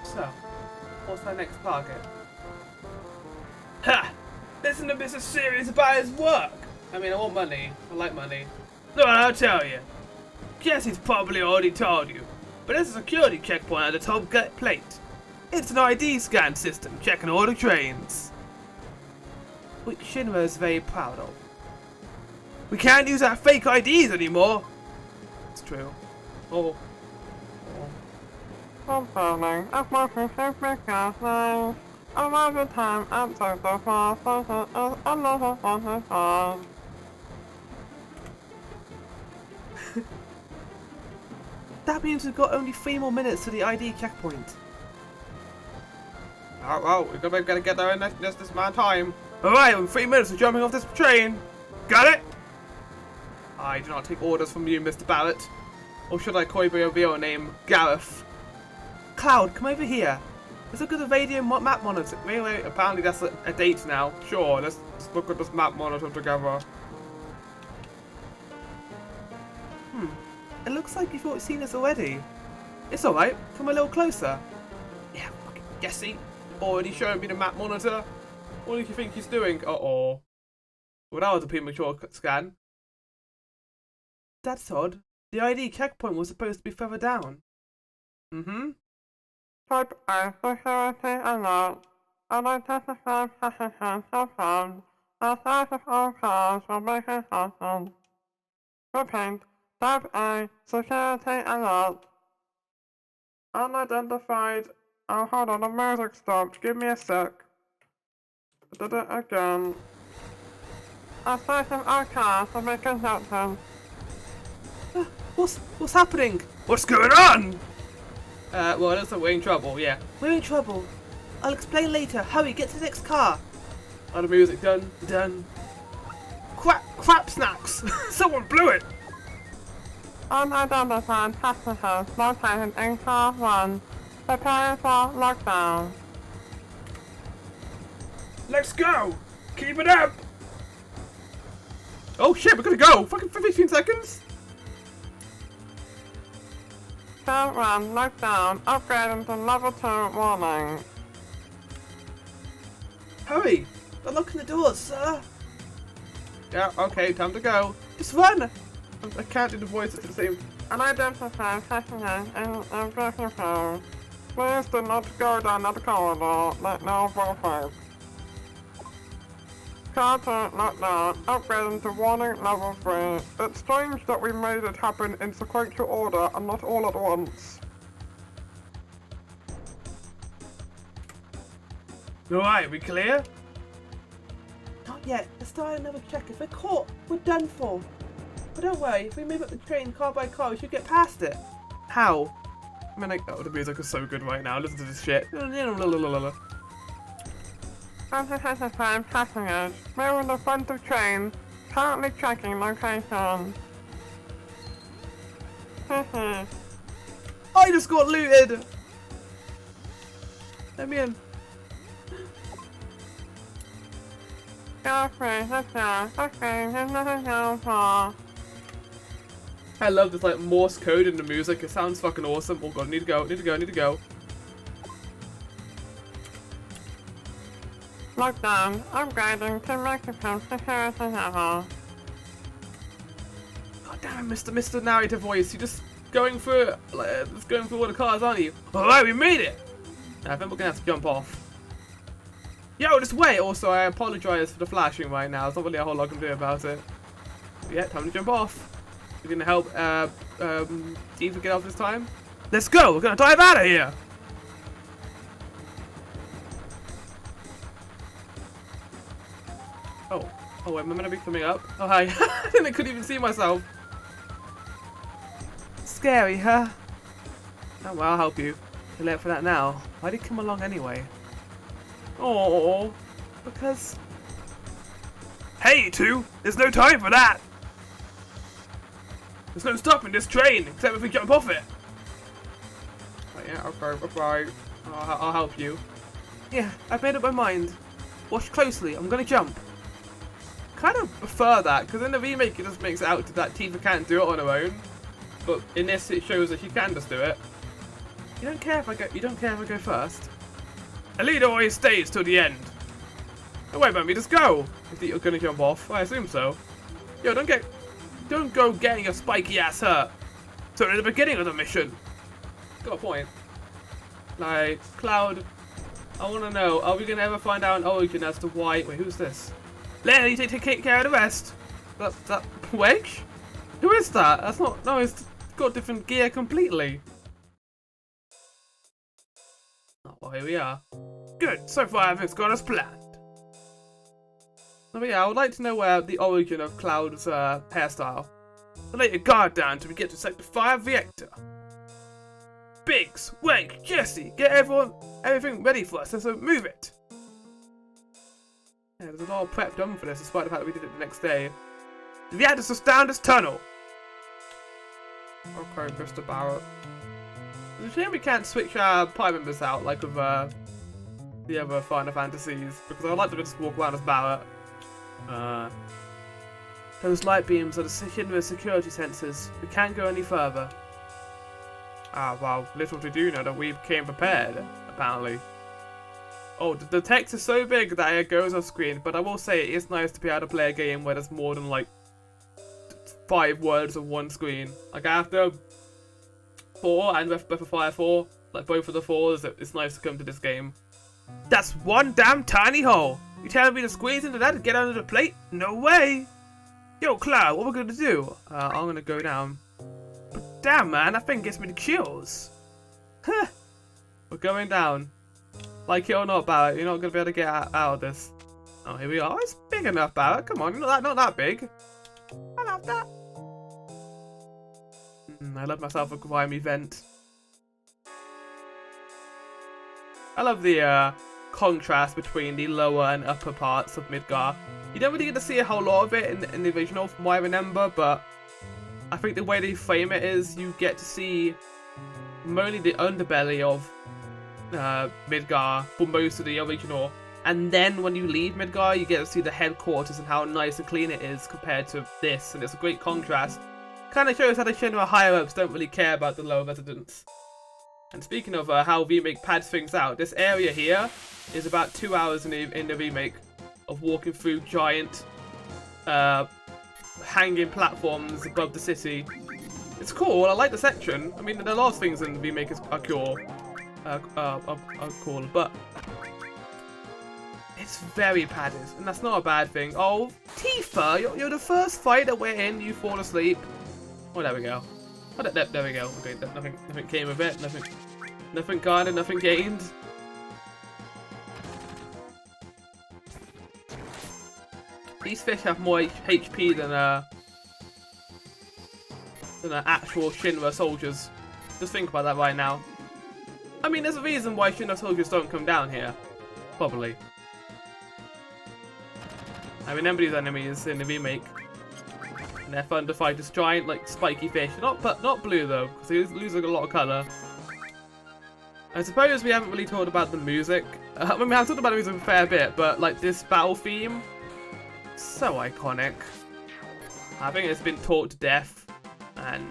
So, what's our next target? Ha! Listen to Mr. Serious about his work. I mean, I want money. I like money. No, I'll tell you. Guess he's probably already told you, but there's a security checkpoint at the top plate. It's an ID scan system checking all the trains, which Shinra is very proud of. We can't use our fake IDs anymore. true. Oh. I'm burning. I'm working so because I love the time I'm so far. I'm not on far. That means we've got only 3 more minutes to the ID checkpoint. Oh, we're gonna get there in just this amount of time. Alright, in 3 minutes of jumping off this train. Got it? I do not take orders from you, Mr. Barret. Or should I call you by your real name, Gareth? Cloud, come over here. Let's look at the radio map monitor. Wait, apparently that's a date now. Sure, let's look at this map monitor together. It looks like you've seen this already. It's alright, come a little closer. Yeah, fucking guessing. Already showing me the map monitor. What do you think he's doing? Uh-oh. Well, that was a premature scan. That's odd. The ID checkpoint was supposed to be further down. Type A security alert. Unidentified passengers have found. The size of all cars will make it happen. Repeat. Type A security alert. Unidentified. Oh, hold on, the music stopped. Give me a sec. I did it again. The size of all cars will make it happen. What's happening? What's going on? Well, it looks like we're in trouble, yeah. We're in trouble. I'll explain later. Hurry, get to the next car. Oh, the music done. Done. Crap snacks! Someone blew it! Unidentified passengers located in car 1. Preparing for lockdown. Let's go! Keep it up! Oh shit, we're gonna go! Fucking 15 seconds? Car 1 lockdown. Upgrading to level 2 warning. Hurry! They're locking the doors, sir! Yeah, okay, time to go. Just run! I can't do the voice at the same time. Unidentified passengers in vehicle. Please do not go down that corridor. Let no profile. Car 2 lockdown. Upgrading to warning level 3. It's strange that we made it happen in sequential order and not all at once. Alright, we clear? Not yet. Let's start another check. If we're caught, we're done for. But don't worry, if we move up the train car by car, we should get past it. How? I mean, like, oh, the music is so good right now. Listen to this shit. Unidentified passengers. Move in the front of train. Currently checking location. I just got looted! Let me in. Go free, let's go. Okay, there's nothing going for. I love this like Morse code in the music. It sounds fucking awesome. Oh god, need to go. Lockdown. Upgrading to Mexican security level. God damn it, Mr. Narrator voice. You're just going through all the cars, aren't you? Alright, we made it! I think we're gonna have to jump off. Yo, just wait! Also, I apologize for the flashing right now. There's not really a whole lot I can do about it. But yeah, time to jump off. We're gonna help Eva get off this time. Let's go! We're gonna dive out of here! Oh wait, am I gonna be coming up? Oh hi. I couldn't even see myself. Scary, huh? Oh well, I'll help you. Too late for that now. Why did you come along anyway? Oh, because... Hey, you two! There's no time for that! There's no stopping this train, except if we jump off it! Oh, yeah, okay, bye-bye. I'll help you. Yeah, I've made up my mind. Watch closely, I'm gonna jump. Kind of prefer that, because in the remake it just makes it out that Tifa can't do it on her own. But in this it shows that she can just do it. You don't care if I go first? A leader always stays till the end. Oh wait, let me just go. You think you're gonna jump off? I assume so. Yo, don't go getting your spiky ass hurt. So at the beginning of the mission. Got a point. Like, Cloud, I wanna know, are we gonna ever find out an origin as to why? Wait, who's this? Later, you take care of the rest. That Wedge? Who is that? That's not. No, it's got different gear completely. Oh, well, here we are. Good, so far everything's gone as planned. Oh yeah, I would like to know where the origin of Cloud's hairstyle. So lay your guard down till we get to Sector 5 Reactor. Biggs, Wank, Jesse, get everything ready for us, so move it. Yeah, there's a lot of prep done for this, despite the fact that we did it the next day. The reactor's just down this tunnel. Okay, Mr. Barret. It's a shame we can't switch our party members out like with the other Final Fantasies, because I'd like to just walk around as Barret. Those light beams are the Shinra security sensors. We can't go any further. Ah, well, little to do now that we came prepared, apparently. Oh, the text is so big that it goes off screen, but I will say it is nice to be able to play a game where there's more than like 5 words on one screen. Like after 4 and Breath of Fire 4, like both of the 4s, it's nice to come to this game. That's one damn tiny hole! You telling me to squeeze into that to get under the plate? No way! Yo, Cloud, what are we gonna do? I'm gonna go down. But damn, man, that thing gives me the chills. Huh! We're going down. Like it or not, Barret, you're not gonna be able to get out of this. Oh, here we are. It's big enough, Barret. Come on, not that big. I love that. I love myself a grimy vent. I love the contrast between the lower and upper parts of Midgar. You don't really get to see a whole lot of it in the original, from what I remember, but I think the way they frame it is you get to see mainly the underbelly of Midgar for most of the original, and then when you leave Midgar you get to see the headquarters and how nice and clean it is compared to this, and it's a great contrast. Kind of shows how the Shinra higher-ups don't really care about the lower residents. And speaking of how Remake pads things out, this area here is about 2 hours in the Remake of walking through giant hanging platforms above the city. It's cool, I like the section. I mean, there are a lot of things in Remake are cool. Cool, but it's very padded, and that's not a bad thing. Oh, Tifa, you're the first fight that we're in, you fall asleep. Oh, there we go. Oh, there we go. Okay, nothing came of it. Nothing garnered, nothing gained. These fish have more HP than actual Shinra soldiers. Just think about that right now. I mean, there's a reason why Shinra soldiers don't come down here. Probably. I remember these enemies in the Remake. And they're fun to fight. This giant, like, spiky fish. Not blue, though, because they lose a lot of colour. I suppose we haven't really talked about the music. I mean, I've talked about the music a fair bit, but, like, this battle theme, so iconic. I think it's been taught to death, and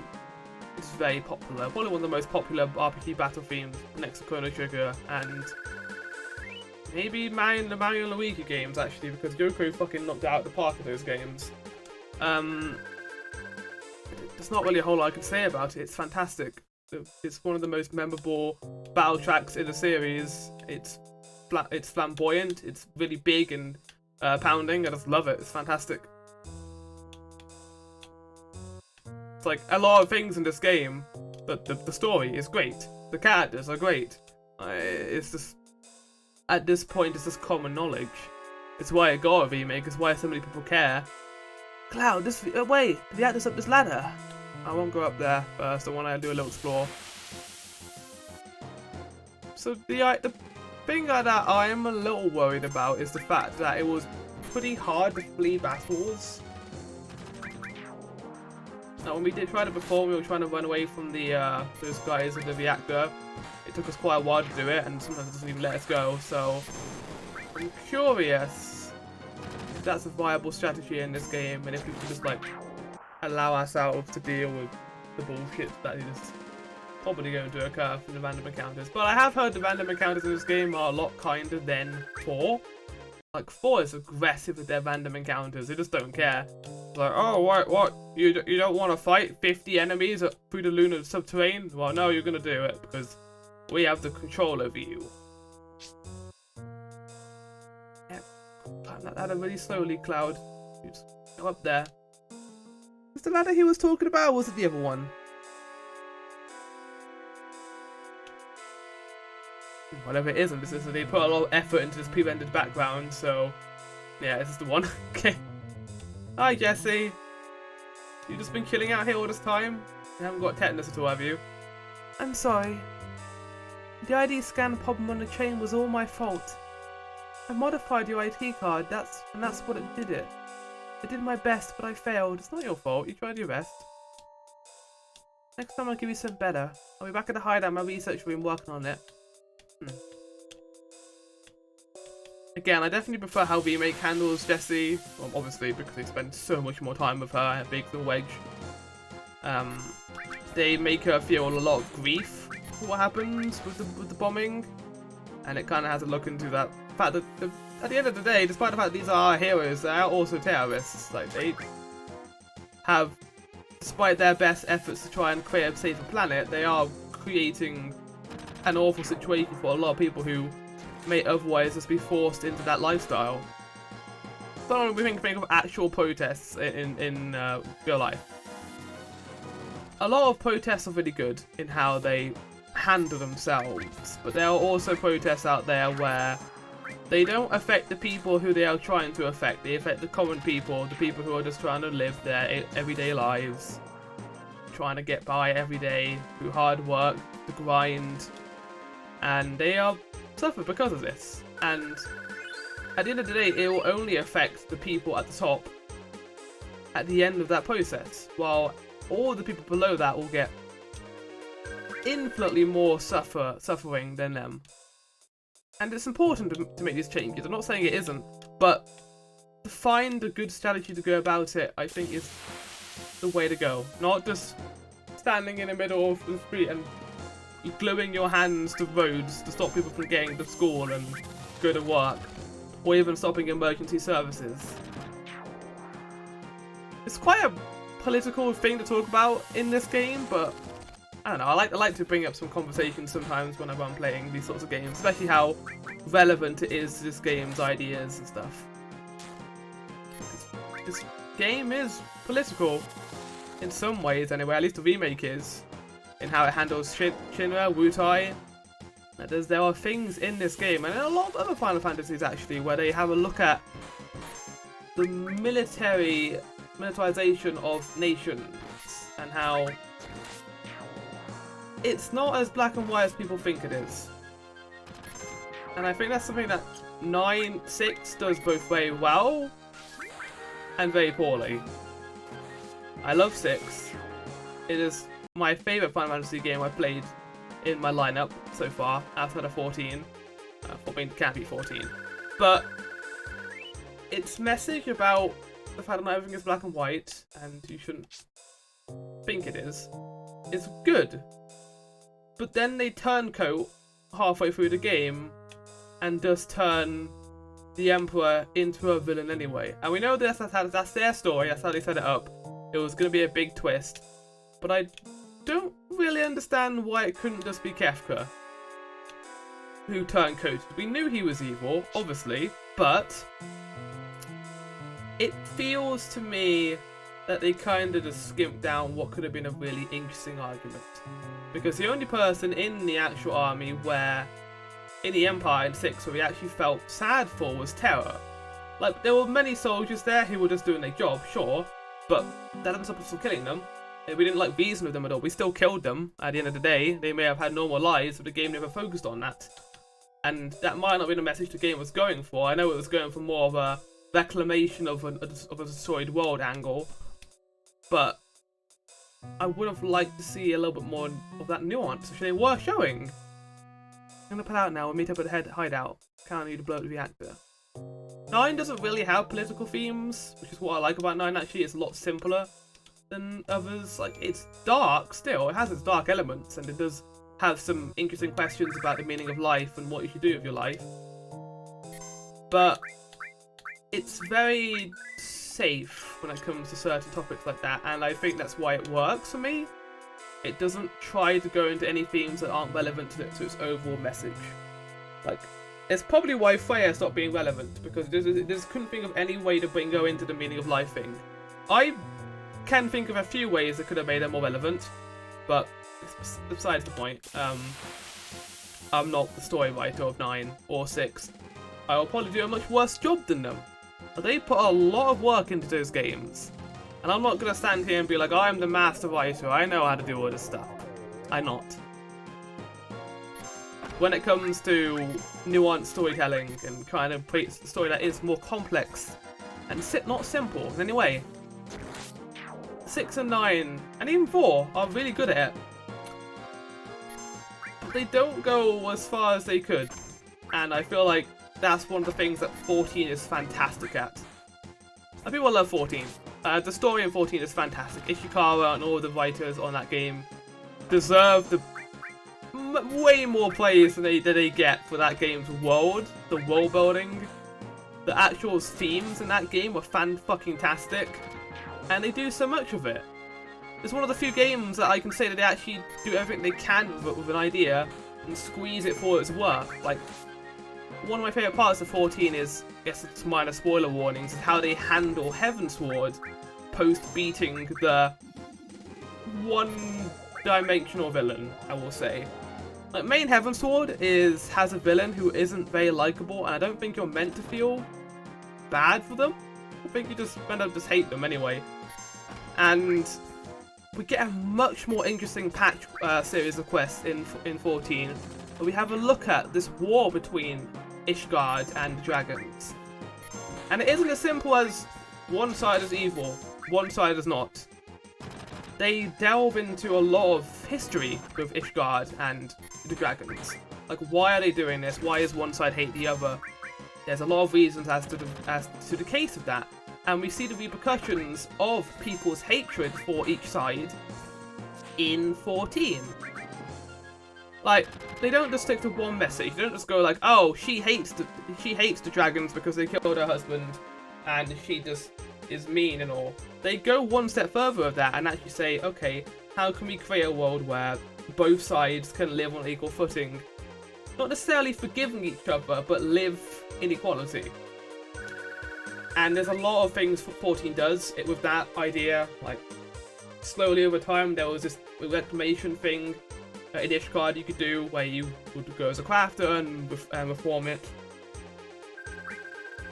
it's very popular. Probably one of the most popular RPG battle themes next to Chrono Trigger, and maybe the Mario and Luigi games, actually, because Yoko fucking knocked it out of the park of those games. There's not really a whole lot I can say about it. It's fantastic. It's one of the most memorable battle tracks in the series. It's flamboyant. It's really big and pounding. I just love it. It's fantastic. It's like a lot of things in this game, but the story is great. The characters are great. It's just, at this point, it's just common knowledge. It's why it got a remake. It's why so many people care. Cloud, this way. The reactor's up this ladder. I won't go up there first. I want to do a little explore. So the thing that I'm a little worried about is the fact that it was pretty hard to flee battles. Now, when we did try it before, we were trying to run away from the those guys in the reactor. It took us quite a while to do it, and sometimes it doesn't even let us go. So I'm curious if that's a viable strategy in this game, and if we can just like allow ourselves to deal with the bullshit that is probably going to occur from the random encounters. But I have heard the random encounters in this game are a lot kinder than 4. Like, 4 is aggressive with their random encounters. They just don't care. It's like, oh, what? You don't want to fight 50 enemies through the lunar subterranean? Well, no, you're going to do it, because we have the control over you. Yeah, climb that ladder really slowly, Cloud. You just go up there. Was the ladder he was talking about, or was it the other one? whatever it isn't. This is they put a lot of effort into this pre-rendered background, so yeah, this is the one. Okay. Hi Jesse. You've just been chilling out here all this time? You haven't got tetanus at all, have you? I'm sorry. The ID scan problem on the chain was all my fault. I modified your ID card, that's what it did it. I did my best, but I failed. It's not your fault, you tried your best. Next time I'll give you something better. I'll be back at the hideout in my research room working on it. Again, I definitely prefer how Remake handles Jessie. Well, obviously, because they spend so much more time with her and Big the Wedge. They make her feel a lot of grief for what happens with the bombing. And it kind of has a look into that fact that at the end of the day, despite the fact that these are our heroes, they are also terrorists. Like, they have, despite their best efforts to try and create a safer planet, they are creating an awful situation for a lot of people who may otherwise just be forced into that lifestyle. So we think of actual protests in real life. A lot of protests are really good in how they handle themselves, but there are also protests out there where they don't affect the people who they are trying to affect. They affect the common people, the people who are just trying to live their everyday lives, trying to get by every day through hard work, the grind, and they are suffer because of this. And at the end of the day, it will only affect the people at the top at the end of that process, while all the people below that will get infinitely more suffering than them. And it's important to make these changes. I'm not saying it isn't, but to find a good strategy to go about it, I think is the way to go. Not just standing in the middle of the street and gluing your hands to roads to stop people from getting to school and go to work, or even stopping emergency services. It's quite a political thing to talk about in this game, but I don't know, I like to bring up some conversations sometimes whenever I'm playing these sorts of games, especially how relevant it is to this game's ideas and stuff. This game is political in some ways anyway, at least the remake is, in how it handles Shinra, Wutai. There are things in this game, and in a lot of other Final Fantasies actually, where they have a look at the militarization of nations, and how it's not as black and white as people think it is. And I think that's something that 9.6 does both very well and very poorly. I love 6. It is my favourite Final Fantasy game I've played in my lineup so far, outside of 14. I mean, it can't be 14. But its message about the fact that not everything is black and white, and you shouldn't think it is good. But then they turncoat halfway through the game and just turn the Emperor into a villain anyway. And we know that's their story, that's how they set it up. It was going to be a big twist. But I don't really understand why it couldn't just be Kefka who turncoated. We knew he was evil, obviously, but it feels to me that they kind of just skimped down what could have been a really interesting argument. Because the only person in the actual army where, in the Empire in 6, where we actually felt sad for was Terra. Like, there were many soldiers there who were just doing their job, sure, but that doesn't stop us from killing them. We didn't like reason with them at all. We still killed them at the end of the day. They may have had normal lives, but the game never focused on that. And that might not have been a message the game was going for. I know it was going for more of a reclamation of a destroyed world angle, but I would have liked to see a little bit more of that nuance, which they were showing. I'm gonna put out now. We'll meet up at the hideout. Can't need to blow up the reactor. 9 doesn't really have political themes, which is what I like about 9 actually. It's a lot simpler than others. Like, it's dark still. It has its dark elements, and it does have some interesting questions about the meaning of life and what you should do with your life. But it's very safe when it comes to certain topics like that, and I think that's why it works for me. It doesn't try to go into any themes that aren't relevant to its overall message. Like, it's probably why Freya stopped being relevant, because it just couldn't think of any way to go into the meaning of life thing. I can think of a few ways that could have made her more relevant, but it's besides the point. I'm not the story writer of 9 or 6. I will probably do a much worse job than them. But they put a lot of work into those games. And I'm not going to stand here and be like, I'm the master writer, I know how to do all this stuff. I'm not. When it comes to nuanced storytelling and trying to create a story that is more complex and not simple in any way, 6 and 9, and even 4 are really good at it. But they don't go as far as they could. And I feel like that's one of the things that 14 is fantastic at. And people love 14. The story in 14 is fantastic. Ishikawa and all the writers on that game deserve the way more praise than they get for that game's world, the world building. The actual themes in that game were fan-fucking-tastic, and they do so much of it. It's one of the few games that I can say that they actually do everything they can with an idea and squeeze it for its worth. Like, one of my favourite parts of 14 is, I guess it's minor spoiler warnings, is how they handle Heavensward post-beating the one-dimensional villain, I will say. Like, main Heavensward has a villain who isn't very likable, and I don't think you're meant to feel bad for them. I think you just end up just hate them anyway. And we get a much more interesting series of quests in 14, where we have a look at this war between Ishgard and the dragons. And it isn't as simple as one side is evil, one side is not. They delve into a lot of history with Ishgard and the dragons. Like, why are they doing this? Why does one side hate the other? There's a lot of reasons as to the case of that. And we see the repercussions of people's hatred for each side in 14. Like, they don't just stick to one message. They don't just go like, oh, she hates the dragons because they killed her husband and she just is mean and all. They go one step further with that and actually say, okay, how can we create a world where both sides can live on equal footing? Not necessarily forgiving each other, but live in equality. And there's a lot of things 14 does it with that idea. Like, slowly over time, there was this reclamation thing in Ishgard you could do, where you would go as a crafter and reform it.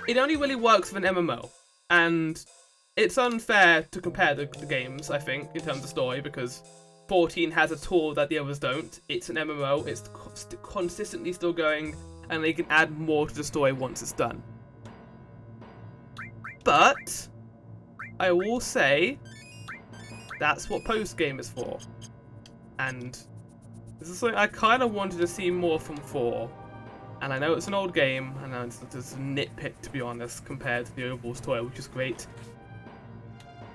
It only really works with an MMO, and it's unfair to compare the games, I think, in terms of story, because 14 has a tool that the others don't. It's an MMO, it's consistently still going, and they can add more to the story once it's done. But I will say that's what post-game is for. And this is something I kind of wanted to see more from 4. And I know it's an old game, and it's just a nitpick, to be honest, compared to the overall story, which is great.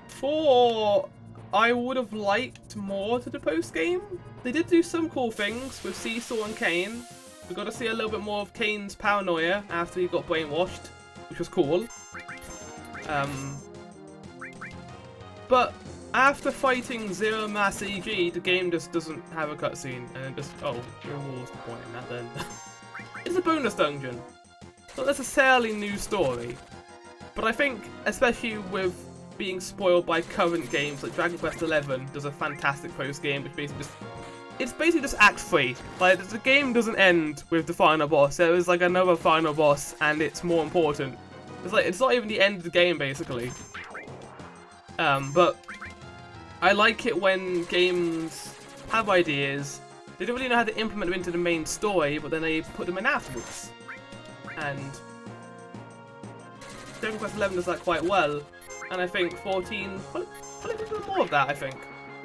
4, I would have liked more to the post-game. They did do some cool things with Seesaw and Kane. We got to see a little bit more of Kane's paranoia after he got brainwashed, which was cool. But after fighting Zero Mass EG, the game just doesn't have a cutscene, and it just, oh, what's the point in that then? It's a bonus dungeon. Not necessarily new story. But I think, especially with being spoiled by current games like Dragon Quest XI does a fantastic post game, which basically just Act 3. Like, the game doesn't end with the final boss. There is like another final boss, and it's more important. It's not even the end of the game, basically. But I like it when games have ideas. They don't really know how to implement them into the main story, but then they put them in afterwards. And Dragon Quest XI does that quite well. And I think 14 probably a bit more of that, I think.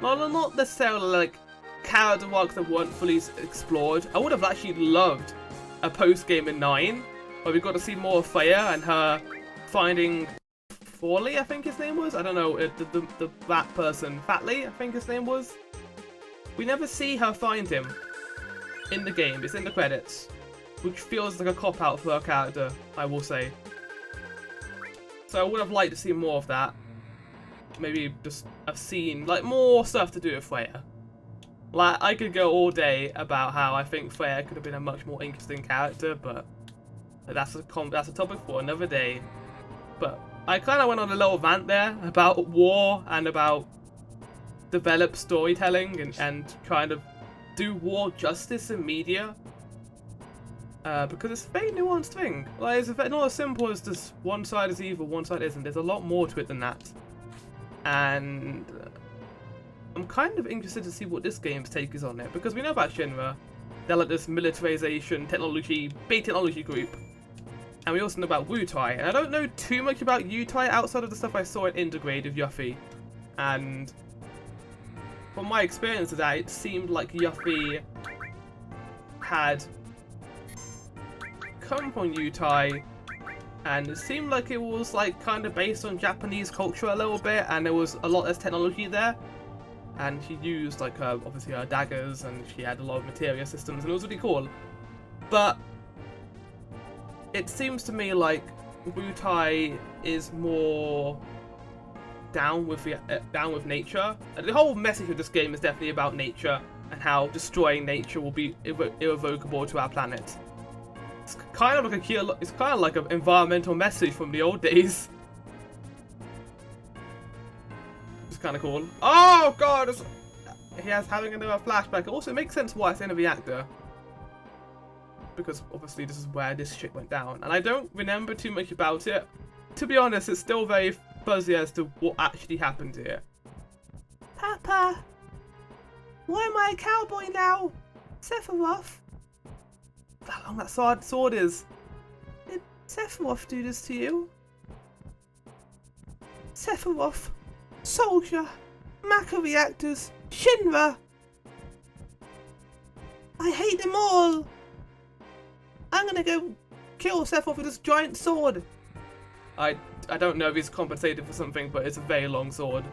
Not necessarily like character arcs that weren't fully explored. I would have actually loved a post-game in 9, where we got to see more of Freya and her finding Forley, I think his name was. I don't know, the that person. Fatley, I think his name was. We never see her find him in the game. It's in the credits, which feels like a cop-out for her character, I will say. So I would have liked to see more of that. Maybe just a scene, like more stuff to do with Freya. Like, I could go all day about how I think Freya could have been a much more interesting character, but that's a topic for another day. But I kind of went on a little rant there about war and about developed storytelling and trying to do war justice in media. because it's a very nuanced thing. Like, it's not as simple as just one side is evil, one side isn't. There's a lot more to it than that. And I'm kind of interested to see what this game's take is on it, because we know about Shinra. They're like this militarization, big technology group. And we also know about Wutai. And I don't know too much about Wutai outside of the stuff I saw in Intergrade with Yuffie. And from my experience of that, it seemed like Yuffie had come from Wutai, and it seemed like it was like kind of based on Japanese culture a little bit, and there was a lot less technology there. And she used like obviously her daggers, and she had a lot of materia systems, and it was really cool. But it seems to me like Wutai is more down with nature. And the whole message of this game is definitely about nature and how destroying nature will be irrevocable to our planet. It's kind of like an environmental message from the old days. It's kind of cool. Oh god, he has having another flashback. It also makes sense why it's in a reactor, because obviously this is where this shit went down, and I don't remember too much about it. To be honest, it's still very fuzzy as to what actually happened here. Papa, why am I a cowboy now? Sephiroth. How long that sword is? Did Sephiroth do this to you? Sephiroth, Soldier, Mecha Reactors, Shinra. I hate them all. I'm gonna go kill Sephiroth with this giant sword. I don't know if he's compensated for something, but it's a very long sword.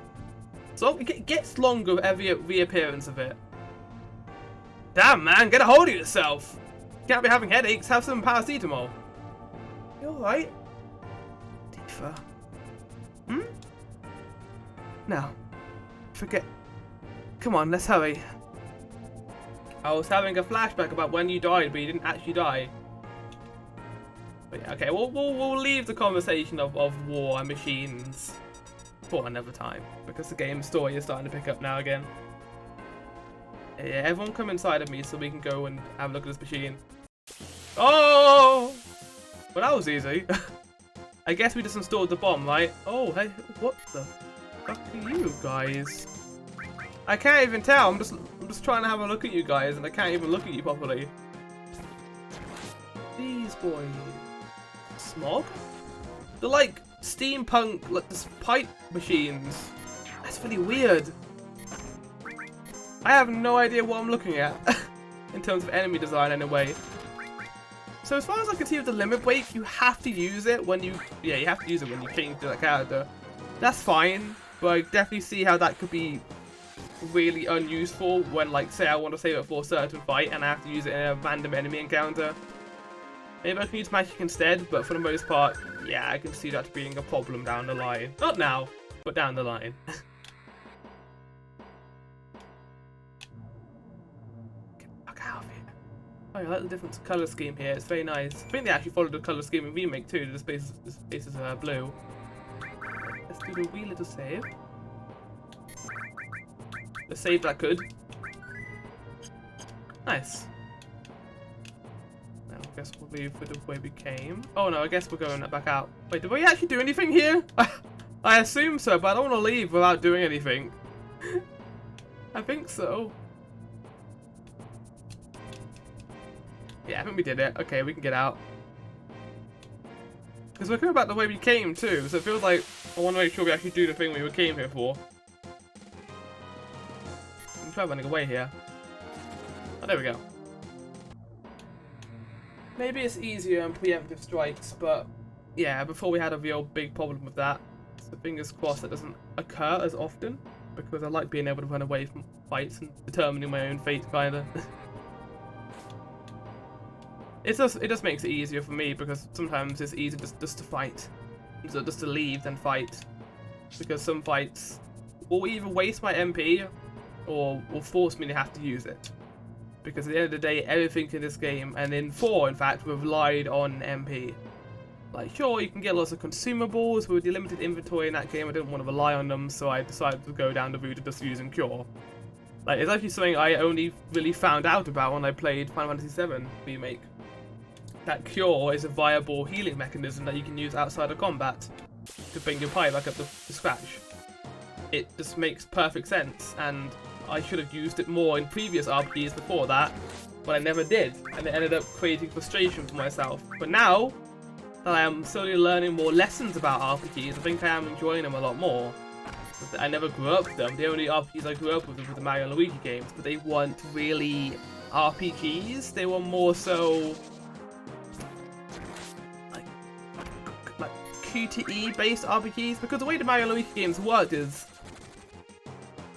So it gets longer with every reappearance of it. Damn, man, get a hold of yourself. Can't be having headaches, have some paracetamol. You alright? Tifa. Hmm? Now, forget. Come on, let's hurry. I was having a flashback about when you died, but you didn't actually die. But yeah, okay, we'll leave the conversation of war and machines for another time, because the game's story is starting to pick up now again. Yeah, everyone come inside of me so we can go and have a look at this machine. Oh! Well, that was easy. I guess we just installed the bomb, right? Oh, hey, what the fuck are you guys? I can't even tell. I'm just trying to have a look at you guys, and I can't even look at you properly. These boys. Smog? They're like steampunk, like this pipe machines. That's really weird. I have no idea what I'm looking at in terms of enemy design anyway. So as far as I can see with the limit break, you have to use it when you have to use it when you change to that character. That's fine, but I definitely see how that could be really unuseful when, like, say I want to save it for a certain fight and I have to use it in a random enemy encounter. Maybe I can use magic instead, but for the most part, yeah, I can see that being a problem down the line. Not now, but down the line. Get the fuck out of here. Oh, I like the different colour scheme here. It's very nice. I think they actually followed the colour scheme in Remake too. The space is blue. Let's do the wee little save. The save that could. Nice. Now I guess we'll leave with the way we came. Oh no, I guess we're going back out. Wait, did we actually do anything here? I assume so, but I don't want to leave without doing anything. I think so. Yeah, I think we did it. Okay, we can get out. Because we're coming back the way we came too, so it feels like I want to make sure we actually do the thing we came here for. I'm trying running away here. Oh, there we go. Maybe it's easier in preemptive strikes, but yeah, before we had a real big problem with that. So fingers crossed that doesn't occur as often, because I like being able to run away from fights and determining my own fate, kinda. It just makes it easier for me, because sometimes it's easier just to fight. So just to leave than fight. Because some fights will either waste my MP or will force me to have to use it. Because at the end of the day, everything in this game, and in 4 in fact, relied on MP. Like, sure, you can get lots of consumables, but with the limited inventory in that game, I didn't want to rely on them, so I decided to go down the route of just using Cure. Like, it's actually something I only really found out about when I played Final Fantasy VII Remake. that cure is a viable healing mechanism that you can use outside of combat to bring your pie back up to scratch. It just makes perfect sense, and I should have used it more in previous RPGs before that, but I never did, and it ended up creating frustration for myself. But now that I am slowly learning more lessons about RPGs, I think I am enjoying them a lot more. I never grew up with them. The only RPGs I grew up with were the Mario and Luigi games, but they weren't really RPGs. They were more so like QTE based RPGs, because the way the Mario and Luigi games worked is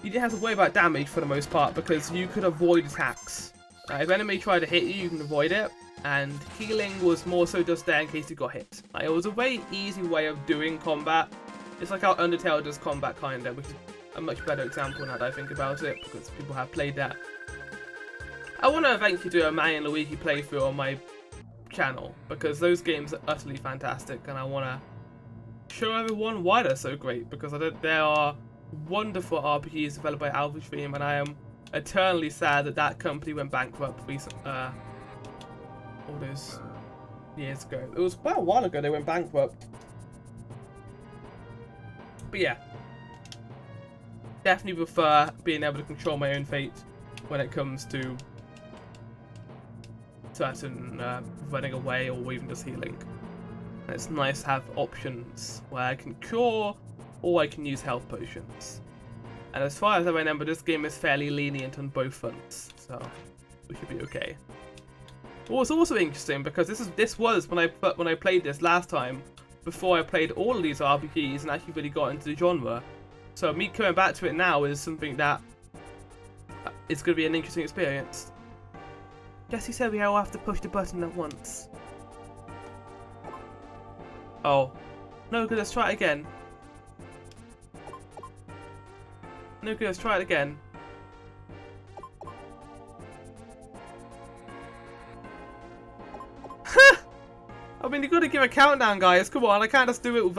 you didn't have to worry about damage for the most part because you could avoid attacks. If an enemy tried to hit you, you can avoid it, and healing was more so just there in case you got hit. It was a very easy way of doing combat. It's like how Undertale does combat, kinda, which is a much better example now that I think about it, because people have played that. I want to eventually do a Mario and Luigi playthrough on my channel, because those games are utterly fantastic, and I want to show everyone why they're so great, because they are wonderful RPGs developed by Alpha Stream, and I am eternally sad that that company went bankrupt all those years ago. It was quite a while ago they went bankrupt. But yeah, definitely prefer being able to control my own fate when it comes to certain running away or even just healing. And it's nice to have options where I can cure or I can use health potions. And as far as I remember, this game is fairly lenient on both fronts, so we should be okay. What's also interesting, because this was when I played this last time, before I played all of these RPGs and actually really got into the genre. So me coming back to it now is something that is going to be an interesting experience. Jesse said we all have to push the button at once. Oh. No, good, let's try it again. No good, let's try it again. I mean, you gotta give a countdown, guys. Come on, I can't just do it with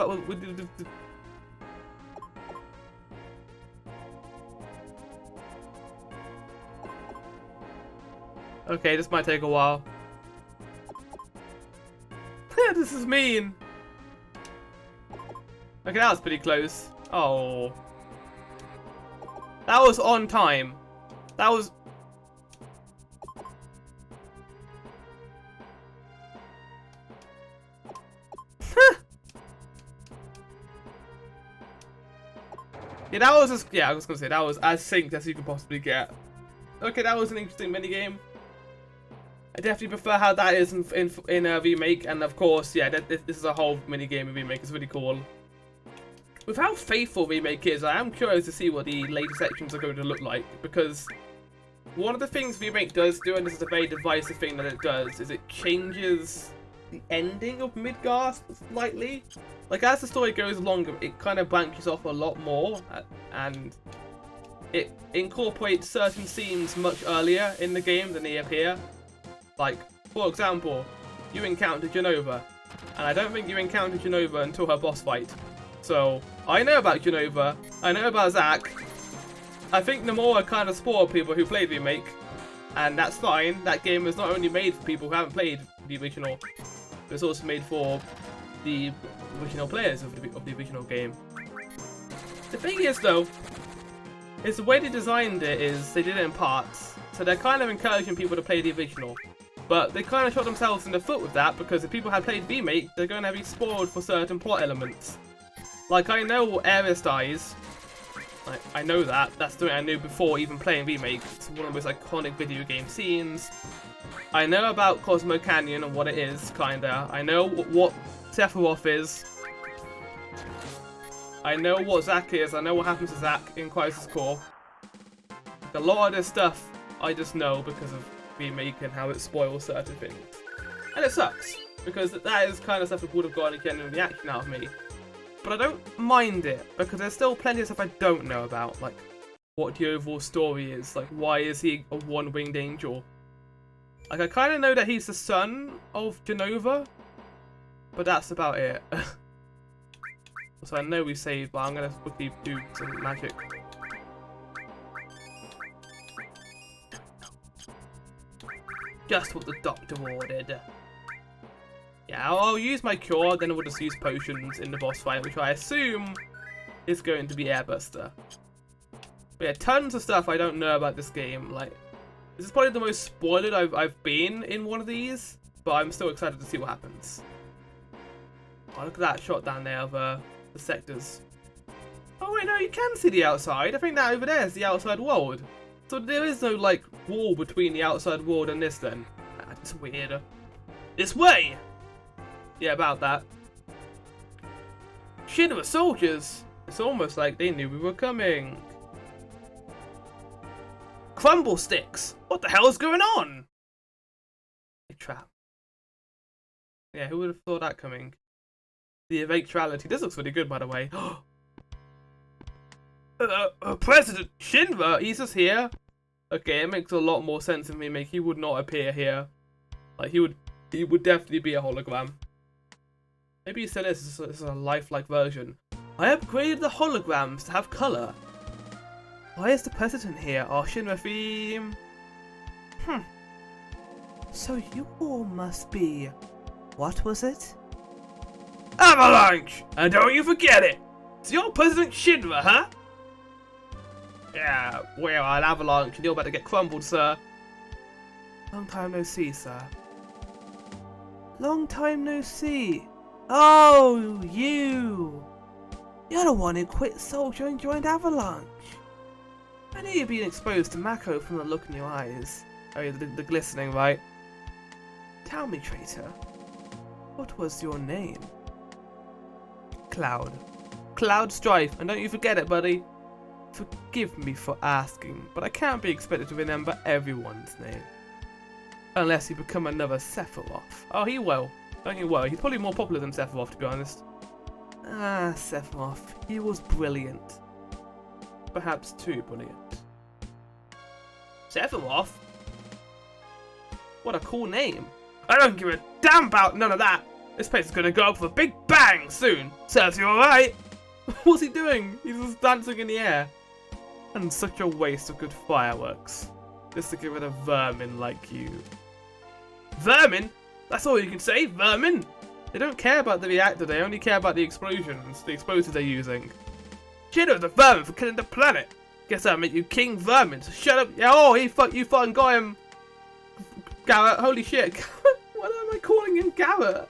Okay, this might take a while. This is mean. Okay, that was pretty close. Oh. That was on time. That was... Yeah, that was just... Yeah, I was gonna say, that was as synced as you could possibly get. Okay, that was an interesting minigame. I definitely prefer how that is in a remake, and of course, yeah, this is a whole minigame in remake. It's really cool. With how faithful remake is, I am curious to see what the later sections are going to look like, because one of the things remake does do, and this is a very divisive thing that it does, is it changes the ending of Midgar slightly. Like, as the story goes longer, it kind of branches off a lot more, and it incorporates certain scenes much earlier in the game than they appear. Like, for example, you encounter Genova, and I don't think you encountered Genova until her boss fight. So, I know about Genova, I know about Zack. I think Nomura kind of spoiled people who played Remake, and that's fine. That game is not only made for people who haven't played the original, but it's also made for the original players of the original game. The thing is, though, is the way they designed it is they did it in parts. So they're kind of encouraging people to play the original. But they kind of shot themselves in the foot with that, because if people had played Remake, they're going to be spoiled for certain plot elements. Like, I know Ares dies. Like, I know that. That's something I knew before even playing Remake. It's one of the most iconic video game scenes. I know about Cosmo Canyon and what it is, kinda. I know what Sephiroth is. I know what Zack is. I know what happens to Zack in Crisis Core. Like, a lot of this stuff I just know because of Remake and how it spoils certain things. And it sucks, because that is kind of stuff that would have gotten a genuine reaction out of me. But I don't mind it, because there's still plenty of stuff I don't know about, like what the overall story is, like why is he a one-winged angel? Like, I kind of know that he's the son of Genova, but that's about it. So I know we saved, but I'm going to quickly do some magic. Just what the doctor ordered. Yeah, I'll use my cure, then we'll just use potions in the boss fight, which I assume is going to be Airbuster. But yeah, tons of stuff I don't know about this game. Like, this is probably the most spoiled I've been in one of these, but I'm still excited to see what happens. Oh, look at that shot down there of the sectors. Oh wait, no, you can see the outside. I think that over there is the outside world. So there is no, like, wall between the outside world and this then. That's weird. This way! Yeah, about that. Shinra soldiers! It's almost like they knew we were coming. Crumble sticks! What the hell is going on? A trap. Yeah, who would have thought that coming? The eventuality. This looks really good, by the way. President Shinra, he's just here. Okay, it makes a lot more sense in Remake. He would not appear here. Like, he would definitely be a hologram. Maybe he said this is a lifelike version. I upgraded the holograms to have color. Why is the president here? Our Shinra theme. So you all must be... What was it? Avalanche! And don't you forget it! It's your President Shinra, huh? Yeah, well, an avalanche and you're about to get crumbled, sir. Long time no see, sir. Long time no see. Oh, you! You're the one who quit Soldier and joined Avalanche. I knew you'd been exposed to Mako from the look in your eyes. Oh yeah, the glistening, right? Tell me, traitor, what was your name? Cloud. Cloud Strife, and don't you forget it, buddy. Forgive me for asking, but I can't be expected to remember everyone's name. Unless you become another Sephiroth. Oh, he will. Don't you worry, he's probably more popular than Sephiroth, to be honest. Ah, Sephiroth. He was brilliant. Perhaps too brilliant. Sephiroth? What a cool name. I don't give a damn about none of that. This place is gonna go up with a big bang soon. Serves you alright? What's he doing? He's just dancing in the air. And such a waste of good fireworks. Just to get rid of vermin like you. Vermin? That's all you can say, vermin! They don't care about the reactor, they only care about the explosions, the explosives they're using. Shinra's the vermin for killing the planet! Guess I'll make you King Vermin, so shut up! Oh, you fucking got him! Garret, holy shit! What am I calling him Garret?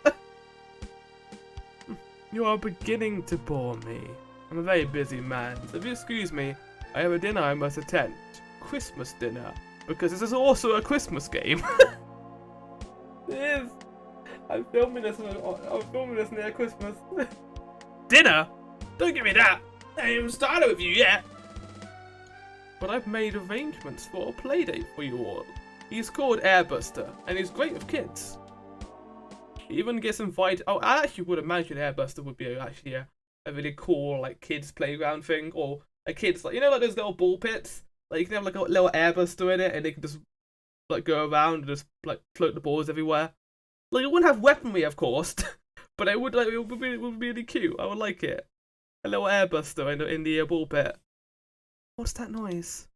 You are beginning to bore me. I'm a very busy man, so if you excuse me, I have a dinner I must attend. Christmas dinner. Because this is also a Christmas game. It is. I'm filming this near Christmas. Dinner? Don't give me that. I haven't even started with you yet. But I've made arrangements for a playdate for you all. He's called Airbuster, and he's great with kids. He even gets invited. Oh, I actually would imagine Airbuster would be actually a really cool like kids playground thing, or a kids like, you know, like those little ball pits. Like you can have like a little Airbuster in it, and they can just like go around and just like float the balls everywhere. Like it wouldn't have weaponry, of course, but it would be really cute. I would like it. A little Airbuster in the ball pit. What's that noise?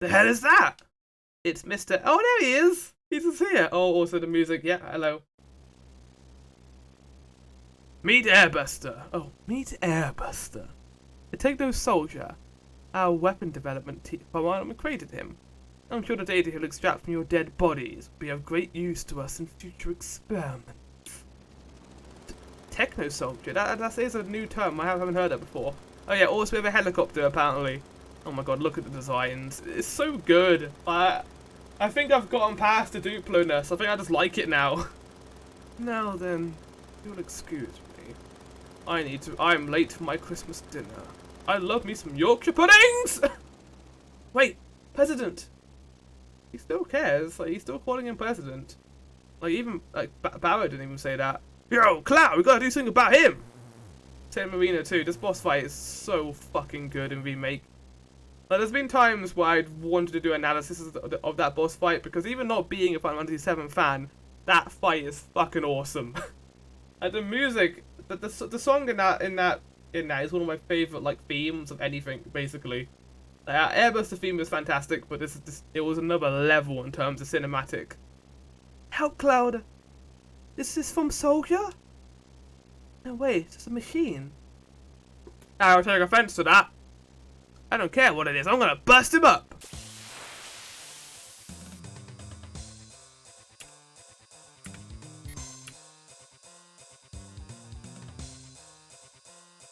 The hell is that? It's Mr. Oh, there he is. He's just here. Oh, also the music. Yeah, hello. Meet Airbuster. Oh, meet Airbuster. The Techno Soldier, our weapon development team, we created him. I'm sure the data he'll extract from your dead bodies will be of great use to us in future experiments. Techno Soldier? That is a new term. I haven't heard that before. Oh yeah, also we have a helicopter apparently. Oh my god, look at the designs. It's so good. I think I've gotten past the Duplo-ness. I think I just like it now. Now then, you'll excuse me. I'm late for my Christmas dinner. I love me some Yorkshire puddings! Wait, President! He still cares. Like, he's still calling him President. Like, even, like, Barret didn't even say that. Yo, Cloud, we gotta do something about him! Same Marina too. This boss fight is so fucking good in Remake. Like, there's been times where I'd wanted to do analysis of that boss fight, because even not being a Final Fantasy VII fan, that fight is fucking awesome. And the music, the song in that is one of my favorite like themes of anything, basically. Airbuster theme was fantastic, but it was another level in terms of cinematic. Help, Cloud! This is from Soldier? No way, it's just a machine. I'll take offense to that. I don't care what it is, I'm gonna bust him up.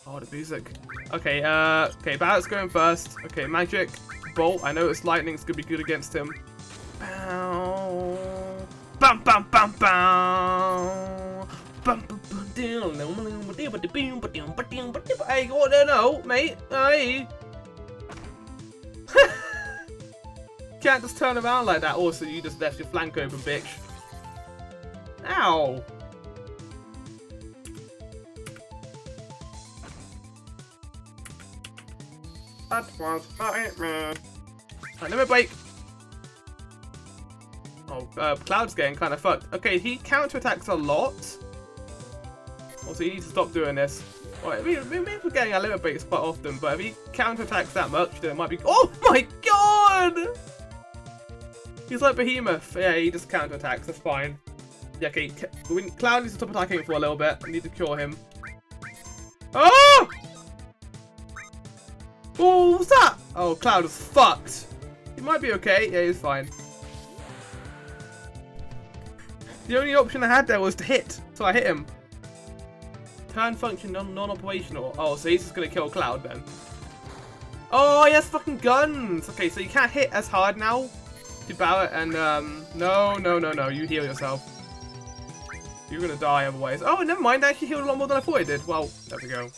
Oh, the music. Okay, okay, Barret's going first. Okay, magic, bolt. I know it's lightning's gonna be good against him. Bow. Bam, bam, bam, bam. Bum, bum, bum, down. Hey, what the no, mate? Hey. Can't just turn around like that. Also, you just left your flank open, bitch. Ow. That was a nightmare. Right, limit break. Oh, Cloud's getting kind of fucked. Okay, he counterattacks a lot. Also, he needs to stop doing this. Alright, we're getting our limit breaks quite often, but if he counterattacks that much, then it might be. Oh my god! He's like Behemoth. Yeah, he just counterattacks. That's fine. Yeah, okay. Cloud needs to stop attacking for a little bit. I need to cure him. Oh! Oh, what's that? Oh, Cloud is fucked. He might be okay. Yeah, he's fine. The only option I had there was to hit, so I hit him. Turn function non-operational. Oh, so he's just gonna kill Cloud then. Oh, he has fucking guns. Okay, so you can't hit as hard now to Barret, and no, you heal yourself. You're gonna die otherwise. Oh, never mind. I actually healed a lot more than I thought it did. Well, there we go.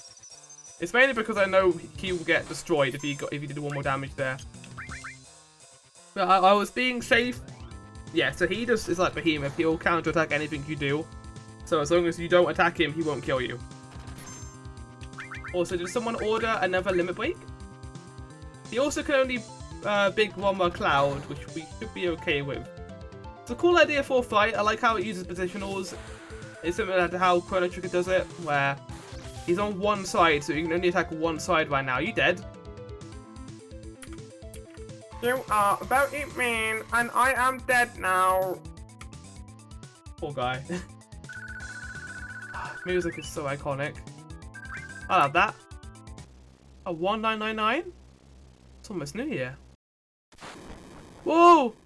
It's mainly because I know he will get destroyed if he did one more damage there. But I was being safe. Yeah, so he just is like Behemoth. He'll counterattack anything you do. So as long as you don't attack him, he won't kill you. Also, did someone order another limit break? He also can only big one more Cloud, which we should be okay with. It's a cool idea for a fight. I like how it uses positionals. It's similar to how Chrono Trigger does it, where he's on one side, so you can only attack one side right now. You dead? You are very mean, and I am dead now. Poor guy. Music is so iconic. I'll have that. A 1999? It's almost New Year. Whoa!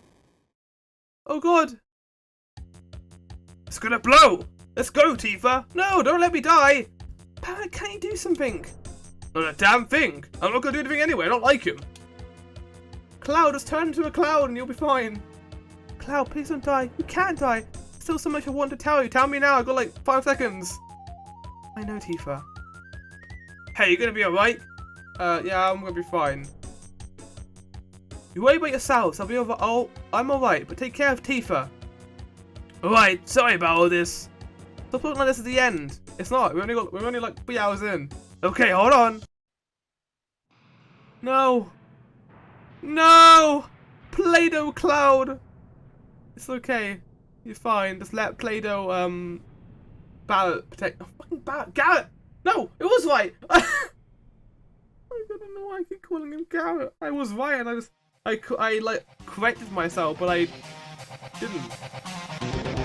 Oh god! It's gonna blow! Let's go, Tifa! No, don't let me die! Barret, can't you do something? Not a damn thing! I'm not gonna do anything anyway, I don't like him! Cloud, just turn into a cloud and you'll be fine. Cloud, please don't die. You can't die. Still so much I want to tell you. Tell me now, I've got like 5 seconds. I know, Tifa. Hey, you gonna be alright? Yeah, I'm gonna be fine. You worry about yourselves, I'll be over. Oh, I'm alright, but take care of Tifa. Alright, sorry about all this. Stop looking like this at the end. It's not, we're only like 3 hours in. Okay, hold on. No. No! Play-Doh Cloud! It's okay. You're fine. Just let Play-Doh, Barret protect. Oh, fucking Barret. Garrett! No! It was right! I don't know why I keep calling him Garrett. I was right and I like, corrected myself, but I didn't.